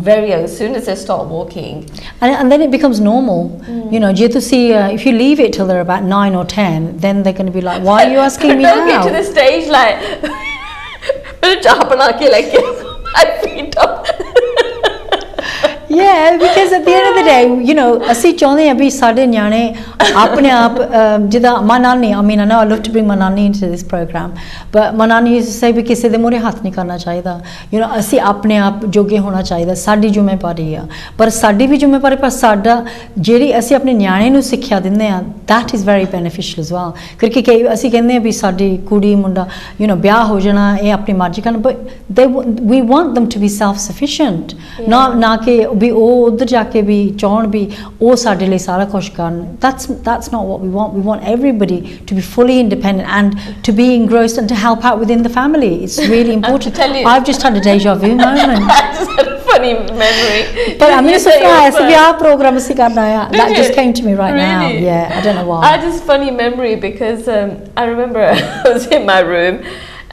Very young, as soon as they start walking. And then it becomes normal. You know, do you see, if you leave it till they're about 9 or 10, then they're going to be like, why are you asking me now? They'll get to the stage like, I feet up. Yeah, because at the end of the day, you know, ਅਸੀਂ ਚਾਹੁੰਦੇ ਹਾਂ ਵੀ ਸਾਡੇ ਨਿਆਣੇ ਆਪਣੇ ਆਪ ਜਿੱਦਾਂ ਮਨਾਨੀ, I mean, I know I love to bring Manani into this program, but Manani used to say ਵੀ ਕਿਸੇ ਦੇ ਮੂਹਰੇ ਹੱਥ ਨਹੀਂ ਕਰਨਾ ਚਾਹੀਦਾ. You know, ਅਸੀਂ ਆਪਣੇ ਆਪ ਜੋਗੇ ਹੋਣਾ ਚਾਹੀਦਾ, ਸਾਡੀ ਜ਼ਿੰਮੇਵਾਰੀ ਆ. ਪਰ ਸਾਡੀ ਵੀ ਜ਼ਿੰਮੇਵਾਰੀ, ਪਰ ਸਾਡਾ ਜਿਹੜੀ ਅਸੀਂ ਆਪਣੇ ਨਿਆਣੇ ਨੂੰ ਸਿੱਖਿਆ ਦਿੰਦੇ ਆ, that is very beneficial as well. ਕਿਉਂਕਿ ਕਈ ਅਸੀਂ ਕਹਿੰਦੇ ਆ ਵੀ ਸਾਡੀ ਕੁੜੀ ਮੁੰਡਾ, you know, ਵਿਆਹ ਹੋ ਜਾਣਾ, ਇਹ ਆਪਣੀ ਮਰਜ਼ੀ ਕਰਨ, but we want them to be self-sufficient. ਨਾ ਕਿ ਵੀ ਉਹ ਉਧਰ ਜਾ ਕੇ ਵੀ ਚਾਹਣ ਵੀ ਉਹ ਸਾਡੇ ਲਈ ਸਾਰਾ ਕੁਝ ਕਰਨ. That's not what we want. We want everybody to be fully independent and to be engrossed and to help out within the family. It's really important. I've just had a deja vu moment. I just had a funny memory. But I'm surprised we are program that just came to me right now. Yeah, I don't know why. I had this funny memory because I remember I was in my room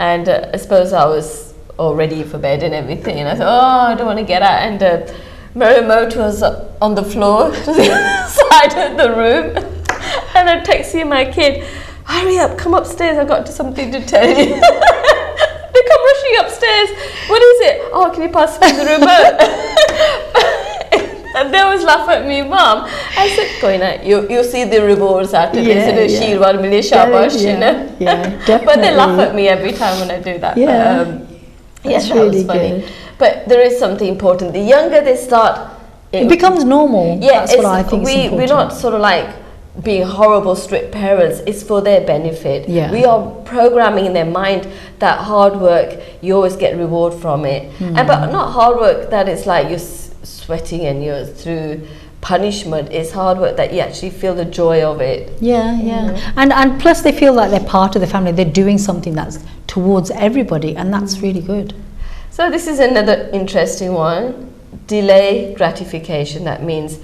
and I suppose I was all ready for bed and everything, and I thought, oh, I don't want to get out, and my remote was on the floor to the side of the room, and I'm texting my kid, hurry up, come upstairs, I've got something to tell you. They come rushing upstairs. What is it? Oh, can you pass me the remote? And they always laugh at me, Mom. I said, going out, you see the rewards after this, and Shirwan Miliya Shabash, you know. Definitely. But they laugh at me every time when I do that. That's that really was funny. good. But there is something important. The younger they start, it becomes normal. That's what I think is important. We're not sort of like being horrible, strict parents. It's for their benefit. We are programming in their mind that hard work, you always get reward from it. But not hard work that it's like you're sweating and you're through punishment. It's hard work that you actually feel the joy of it. And plus they feel like they're part of the family. They're doing something that's towards everybody, and that's really good. So this is another interesting one. Delay gratification. That means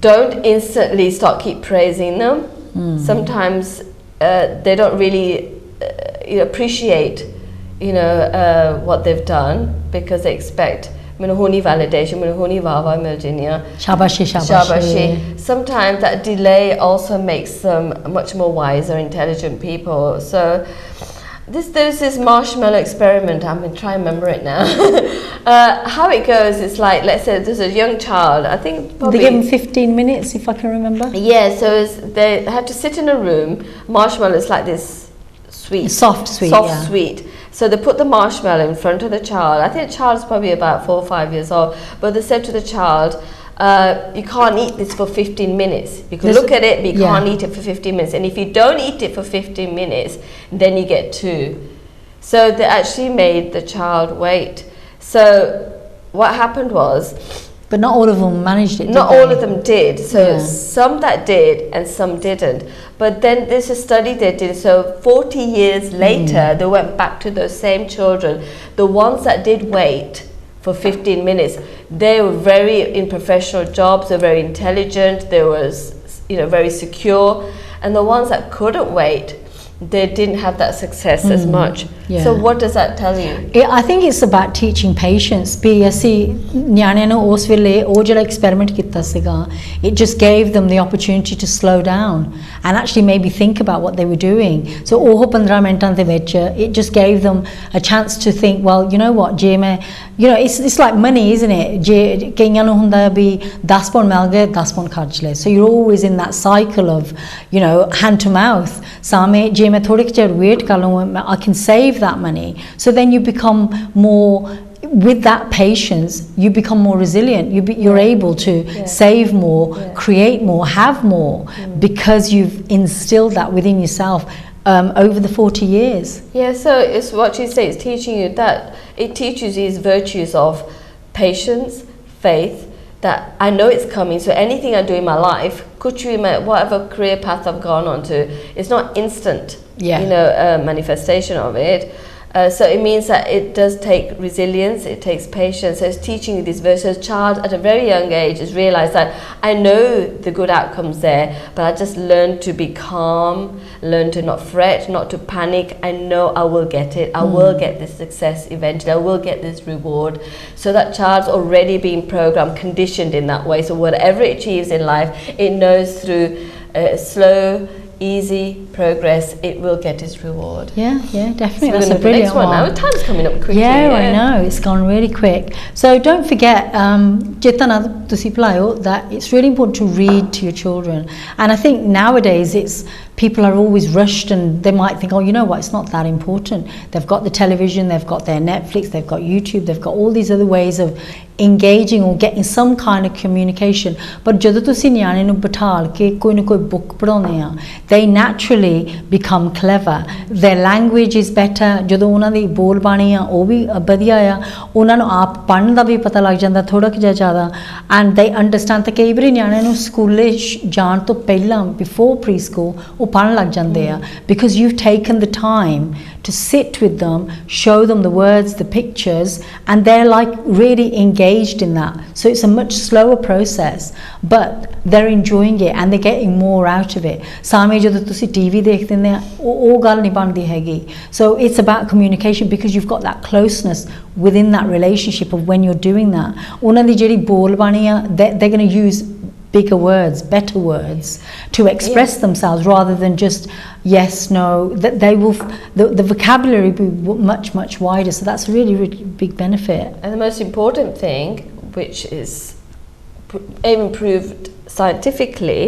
don't instantly keep praising them. Sometimes they don't really appreciate, you know, what they've done, because they expect validation, shabashi. Sometimes that delay also makes them much more wiser, intelligent people. So there's this marshmallow experiment. I'm going to try and remember it now. How it goes is like, let's say there's a young child. I think probably... They give them 15 minutes, if I can remember. Yeah, so they had to sit in a room. Marshmallow is like this sweet. Soft sweet. So they put the marshmallow in front of the child. I think the child's probably about 4 or 5 years old. But they said to the child, you can't eat this for 15 minutes. You can look at it, but you can't eat it for 15 minutes. And if you don't eat it for 15 minutes, then you get 2. So they actually made the child wait. So what happened was... But not all of them managed it, Not all of them did. So some that did and some didn't. But then there's a study they did. So 40 years later, they went back to those same children. The ones that did wait for 15 minutes, they were in professional jobs, they were very intelligent, they were, you know, very secure. And the ones that couldn't wait, they didn't have that success as much. Yeah. So what does that tell you? I think it's about teaching patience. भी ऐसी न्याणे ने उस वेले वो जो experiment किया सीगा, it just gave them the opportunity to slow down and actually maybe think about what they were doing. So वो 15 मिनटां दे विच it just gave them a chance to think, well, you know what, जे मैं, you know, it's like money, isn't it? जे कईयां ਨੂੰ ਹੁੰਦਾ भी 10 pound मिल गए 10 pound खर्च ले. So you're always in that cycle of, you know, hand to mouth. सामे जे मैं थोड़े चिर wait कर लूँ, I can save that money. So then you become more, with that patience you become more resilient. You're able to save more, create more, have more, because you've instilled that within yourself over the 40 years. Yeah, so it's what you say, it's teaching you that, it teaches you these virtues of patience, faith, that I know it's coming, so anything I do in my life, whatever career path I've gone on to, it's not instant, you know, manifestation of it. So it means that it does take resilience, it takes patience. So it's teaching you this versus child at a very young age is realize that I know the good outcomes there, but I just learn to be calm, learn to not fret, not to panic. I know I will get it, I will get this success eventually, I will get this reward. So that child's already being programmed, conditioned in that way. So whatever it achieves in life, it knows through slow, easy progress, it will get its reward. Yeah, definitely. So that's a brilliant one. Now time's coming up quickly. Yeah, I know, it's gone really quick. So don't forget, that it's really important to read to your children. And I think nowadays people are always rushed and they might think, oh, you know what, it's not that important. They've got the television, they've got their Netflix, they've got YouTube, they've got all these other ways of engaging or getting some kind of communication. But ਜਦੋਂ ਤੁਸੀਂ ਨਿਆਣੇ ਨੂੰ ਬਿਠਾਲ ਕੇ ਕੋਈ ਨਾ ਕੋਈ book ਪੜਾਉਂਦੇ ਆ, they naturally become clever. Their language is better. ਜਦੋਂ ਉਹਨਾਂ ਦੀ ਬੋਲ ਬਾਣੀ ਆ ਉਹ ਵੀ ਵਧੀਆ ਆ, ਉਹਨਾਂ ਨੂੰ ਆਪ ਪੜ੍ਹਨ ਦਾ ਵੀ ਪਤਾ ਲੱਗ ਜਾਂਦਾ ਥੋੜਾ ਜਿਹਾ ਜ਼ਿਆਦਾ, and they understand. ਤੇ ਕਈ ਵਾਰੀ ਨਿਆਣਿਆਂ ਨੂੰ ਸਕੂਲੇ ਜਾਣ ਤੋਂ ਪਹਿਲਾਂ before preschool ਉਹ ਪੜ੍ਹਨ ਲੱਗ ਜਾਂਦੇ ਆ, because you've taken the time to sit with them, show them the words, the pictures, and they're like really engaged in that. So it's a much slower process, but they're enjoying it and they're getting more out of it. ਸਾਹਮਣੇ ਜਦੋਂ ਤੁਸੀਂ TV ਦੇਖਦੇ ਨੇ ਉਹ ਗੱਲ ਨਹੀਂ ਬਣਦੀ ਹੈਗੀ. So it's about communication, because you've got that closeness within that relationship of when you're doing that. ਉਹਨਾਂ ਦੀ ਜਿਹੜੀ ਬੋਲ ਬਾਣੀ ਆ, they're going to use bigger words, better words to express themselves rather than just yes, no. That they will, the vocabulary will be much wider. So that's a really big benefit. And the most important thing, which is even proved scientifically,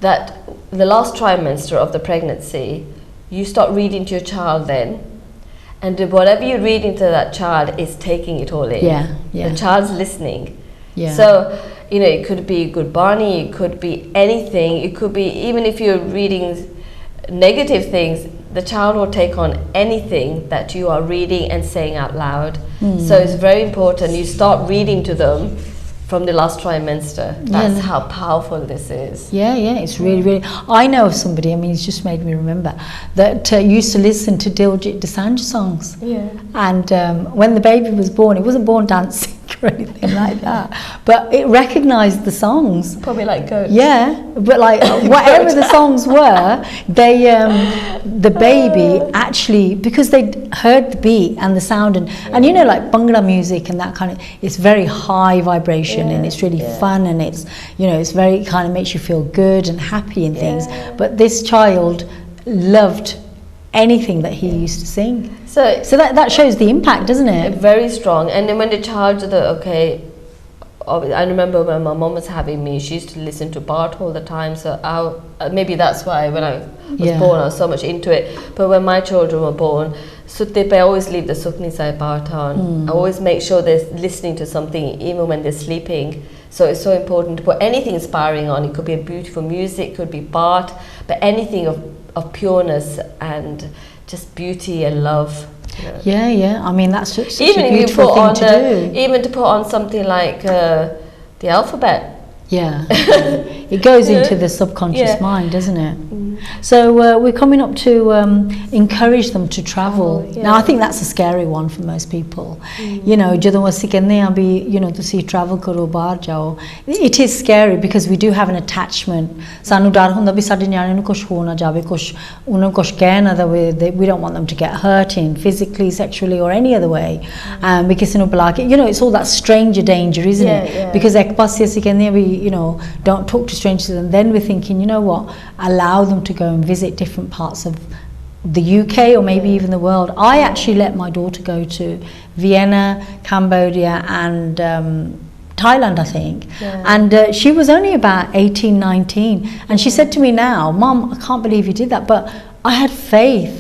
that the last trimester of the pregnancy, you start reading to your child then, and whatever you read into that child is taking it all in. Yeah. The child's listening. Yeah. So, you know, it could be Gurbani, it could be anything, it could be, even if you're reading negative things, the child will take on anything that you are reading and saying out loud. So it's very important you start reading to them from the last trimester. That's how powerful this is. Yeah, it's really. I know of somebody, I mean, it's just made me remember, that used to listen to Diljit Dosanjh songs. Yeah. And when the baby was born, it wasn't born dancing or anything like that, but it recognised the songs. Probably like goats. Yeah, but like whatever the songs were, they the baby actually, because they heard the beat and the sound, and you know, like Bhangra music and that kind of, it's very high vibration and it's really fun, and it's, you know, it's very kind of makes you feel good and happy and things. But this child loved anything that he used to sing. So that shows the impact, doesn't it? Very strong. And then when the child, I remember when my mom was having me, she used to listen to Bart all the time. So maybe that's why when I was born, I was so much into it. But when my children were born, I always leave the Sukhni Sai Bart on. I always make sure they're listening to something even when they're sleeping. So it's so important to put anything inspiring on. It could be a beautiful music, it could be Bart, but anything of pureness and just beauty and love. You know. Yeah. I mean, that's such a beautiful thing to do. Even to put on something like the alphabet. Yeah, it goes into the subconscious mind, doesn't it? So we're coming up to encourage them to travel. Now I think that's a scary one for most people. You know, ਜਦੋਂ ਅਸੀਂ ਕਹਿੰਦੇ ਆ ਵੀ you know ਤੁਸੀਂ travel ਕਰੋ ਬਾਹਰ ਜਾਓ, it is scary because we do have an attachment. ਸਾਨੂੰ ਡਰ ਹੁੰਦਾ ਵੀ ਸਾਡੇ ਨਿਆਣੇ ਨੂੰ ਕੁਝ ਹੋ ਨਾ ਜਾਵੇ, ਕੁਝ ਉਹਨਾਂ ਨੂੰ ਕੁਝ ਕਹਿ ਨਾ ਦੇਵੇ. We don't want them to get hurt in physically, sexually or any other way. ਵੀ ਕਿਸੇ ਨੂੰ ਬੁਲਾ ਕੇ, you know, it's all that stranger danger, isn't it? Because ਇੱਕ ਪਾਸੇ ਅਸੀਂ ਕਹਿੰਦੇ ਆ ਵੀ you know, don't talk to strangers, and then we're thinking, you know what, allow them to go and visit different parts of the UK or maybe even the world. I actually let my daughter go to Vienna, Cambodia and Thailand, I think. And she was only about 18, 19, and she said to me now, Mom, I can't believe you did that, but I had faith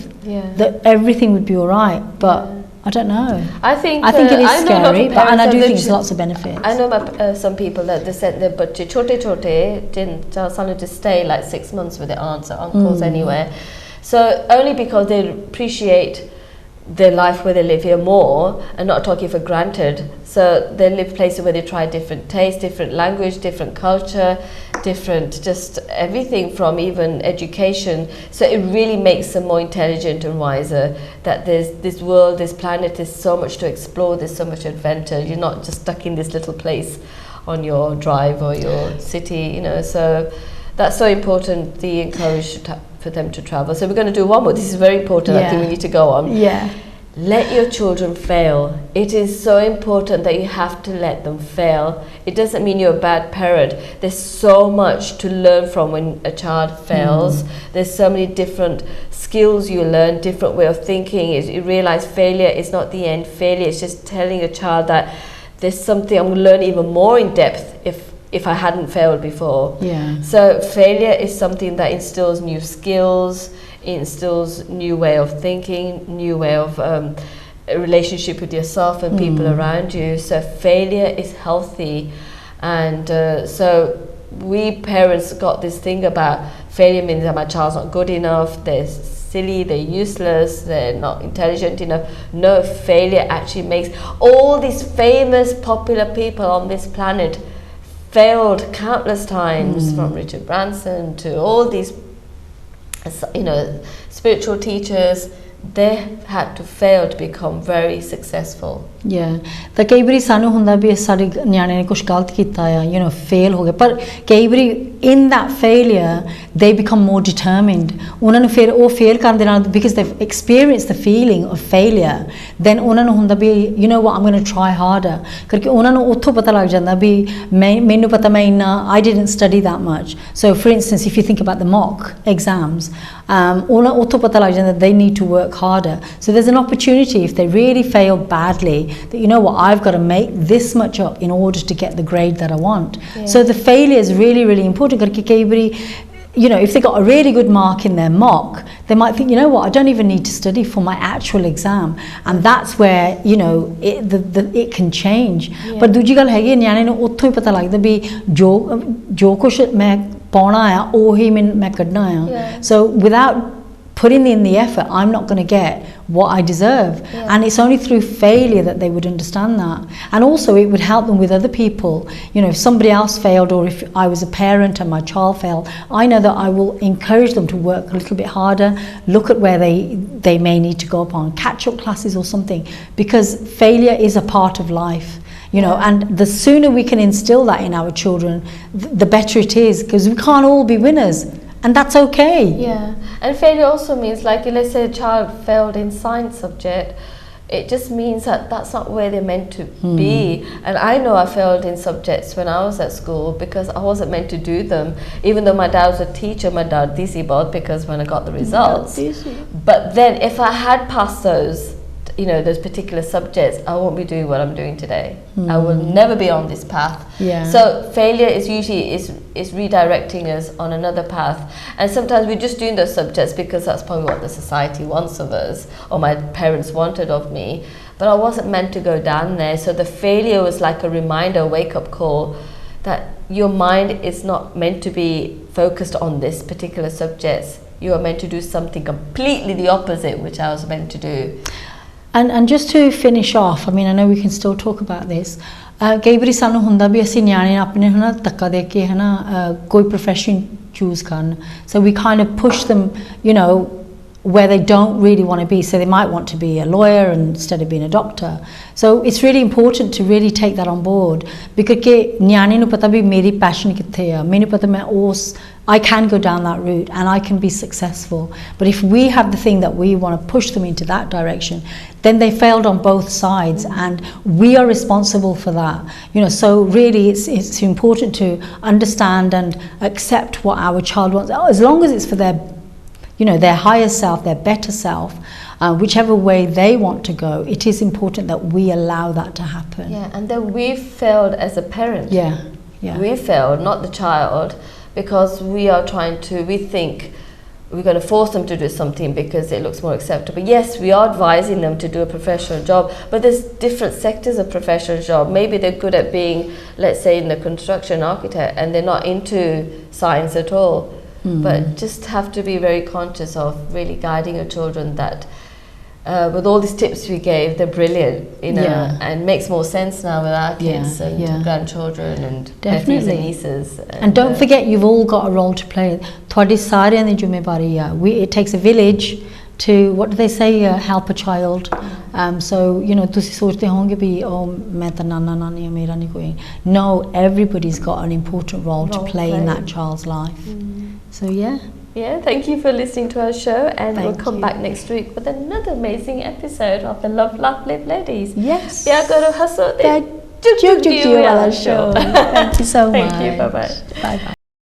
that everything would be all right, but I don't know. I think it is scary, but and I do think there's lots of benefits. I know some people that they sent their bachche chote didn't suddenly to stay like 6 months with their aunts or uncles anywhere. So only because they appreciate their life where they live here more and not taking for granted. So they live places where they try different tastes, different language, different culture, different just everything from even education. So it really makes them more intelligent and wiser, that there's this world, this planet, there's so much to explore, there's so much adventure. You're not just stuck in this little place on your drive or your city, you know. So that's so important, the encourage for them to travel. So we're going to do one more. This is very important. I think we need to go on. Let your children fail. It is so important that you have to let them fail. It doesn't mean you're a bad parent. There's so much to learn from when a child fails. There's so many different skills you learn, different way of thinking. You realize failure is not the end. Failure is just telling a child that there's something I'm going to learn even more in depth if I hadn't failed before. So failure is something that instills new skills, instills new way of thinking, new way of a relationship with yourself and people around you. So failure is healthy, and so we parents got this thing about failure means that my child's not good enough, they're silly, they're useless, they're not intelligent enough. No, failure actually makes all these famous popular people on this planet failed countless times, from Richard Branson to all these, you know, spiritual teachers. They had to fail to become very successful. ਤਾਂ ਕਈ ਵਾਰੀ ਸਾਨੂੰ ਹੁੰਦਾ ਵੀ ਸਾਡੇ ਨਿਆਣੇ ਨੇ ਕੁਝ ਗਲਤ ਕੀਤਾ ਆ, you know, fail ਹੋ ਗਏ, ਪਰ ਕਈ ਵਾਰੀ in that failure they become more determined. ਉਹਨਾਂ ਨੂੰ ਫਿਰ ਉਹ fail ਕਰਨ ਦੇ ਨਾਲ, because they've experienced the feeling of failure, then ਉਹਨਾਂ ਨੂੰ ਹੁੰਦਾ ਵੀ you know what, I'm going to try harder, ਕਰਕੇ ਉਹਨਾਂ ਨੂੰ ਉੱਥੋਂ ਪਤਾ ਲੱਗ ਜਾਂਦਾ ਵੀ ਮੈਨੂੰ ਪਤਾ ਮੈਂ ਇੰਨਾ I didn't study that much. So for instance, if you think about the mock exams, ਉਹਨਾਂ ਉੱਥੋਂ ਪਤਾ ਲੱਗ ਜਾਂਦਾ they need to work harder. So there's an opportunity if they really fail badly, that you know what, I've got to make this much up in order to get the grade that I want. So the failure is really, really important. You know, if they got a really good mark in their mock, they might think, you know what, I don't even need to study for my actual exam, and that's where, you know, it can change. But ਦੂਜੀ ਗੱਲ ਹੈਗੀ, ਨਿਆਣੇ ਨੂੰ ਉੱਥੋਂ ਹੀ ਪਤਾ ਲੱਗਦਾ ਵੀ ਜੋ ਕੁਛ ਮੈਂ ਪਾਉਣਾ ਆ ਉਹੀ ਮੈਂ ਕੱਢਣਾ ਆ. So without putting in the effort, I'm not going to get what I deserve. And it's only through failure that they would understand that. And also it would help them with other people. You know, if somebody else failed, or if I was a parent and my child failed, I know that I will encourage them to work a little bit harder, look at where they may need to go up on catch-up classes or something, because failure is a part of life. You know, and the sooner we can instill that in our children, the better it is, because we can't all be winners. And that's okay. And failure also means, like, let's say a child failed in science subject, it just means that that's not where they're meant to be. And I know I failed in subjects when I was at school because I wasn't meant to do them, even though my dad was a teacher. My dad disi both, because when I got the results, but then if I had passed those, you know, those particular subjects, I won't be doing what I'm doing today. I will never be on this path. So failure is usually is redirecting us on another path, and sometimes we're just doing those subjects because that's probably what the society wants of us, or my parents wanted of me, but I wasn't meant to go down there. So the failure was like a reminder, wake-up call, that your mind is not meant to be focused on this particular subjects. You are meant to do something completely the opposite, which I was meant to do. And just to finish off, I mean, I know we can still talk about this. ਕਈ ਵਾਰੀ ਸਾਨੂੰ ਹੁੰਦਾ ਵੀ ਅਸੀਂ ਨਿਆਣੇ ਆਪਣੇ ਹੈ ਨਾ ਧੱਕਾ ਦੇ ਕੇ ਹੈ ਨਾ ਕੋਈ profession choose ਕਰਨ, so we kind of push them, you know, where they don't really want to be. So they might want to be a lawyer instead of being a doctor. So it's really important to really take that on board, because कि ਨਿਆਣੇ ਨੂੰ ਪਤਾ ਵੀ ਮੇਰੀ passion ਕਿੱਥੇ ਆ, ਮੈਨੂੰ ਪਤਾ ਮੈਂ ਉਸ I can go down that route and I can be successful. But if we have the thing that we want to push them into that direction, then they failed on both sides, and we are responsible for that. You know, so really it's important to understand and accept what our child wants, as long as it's for their, you know, their higher self, their better self, whichever way they want to go. It is important that we allow that to happen. Yeah, and then we failed as a parent. Yeah. We failed, not the child, because we are trying to, we think we're going to force them to do something because it looks more acceptable. Yes, we are advising them to do a professional job, but there's different sectors of professional job. Maybe they're good at being, let's say, in the construction architect, and they're not into science at all. But just have to be very conscious of really guiding your children that with all these tips we gave, they're brilliant, you know, and makes more sense now with our kids and grandchildren and nephews and nieces. And don't forget, you've all got a role to play. ਤੁਹਾਡੀ ਸਾਰਿਆਂ ਦੀ ਜ਼ਿੰਮੇਵਾਰੀ ਆ. It takes a village to, what do they say, help a child. So, you know, ਤੁਸੀਂ ਸੋਚਦੇ ਹੋਵੋਗੇ ਵੀ ਮੈਂ ਤਾਂ ਨਾਨਾ ਨਾਨੀ ਮੇਰਾ ਨਹੀਂ ਕੋਈ. No, everybody's got an important role to play in that child's life. So yeah, thank you for listening to our show, and we'll come back next week with another amazing episode of the Love Laugh Live Ladies. Yes. Pyar karo haso de Juk wala show. Thank you so much. Thank you. Bye bye. Bye bye.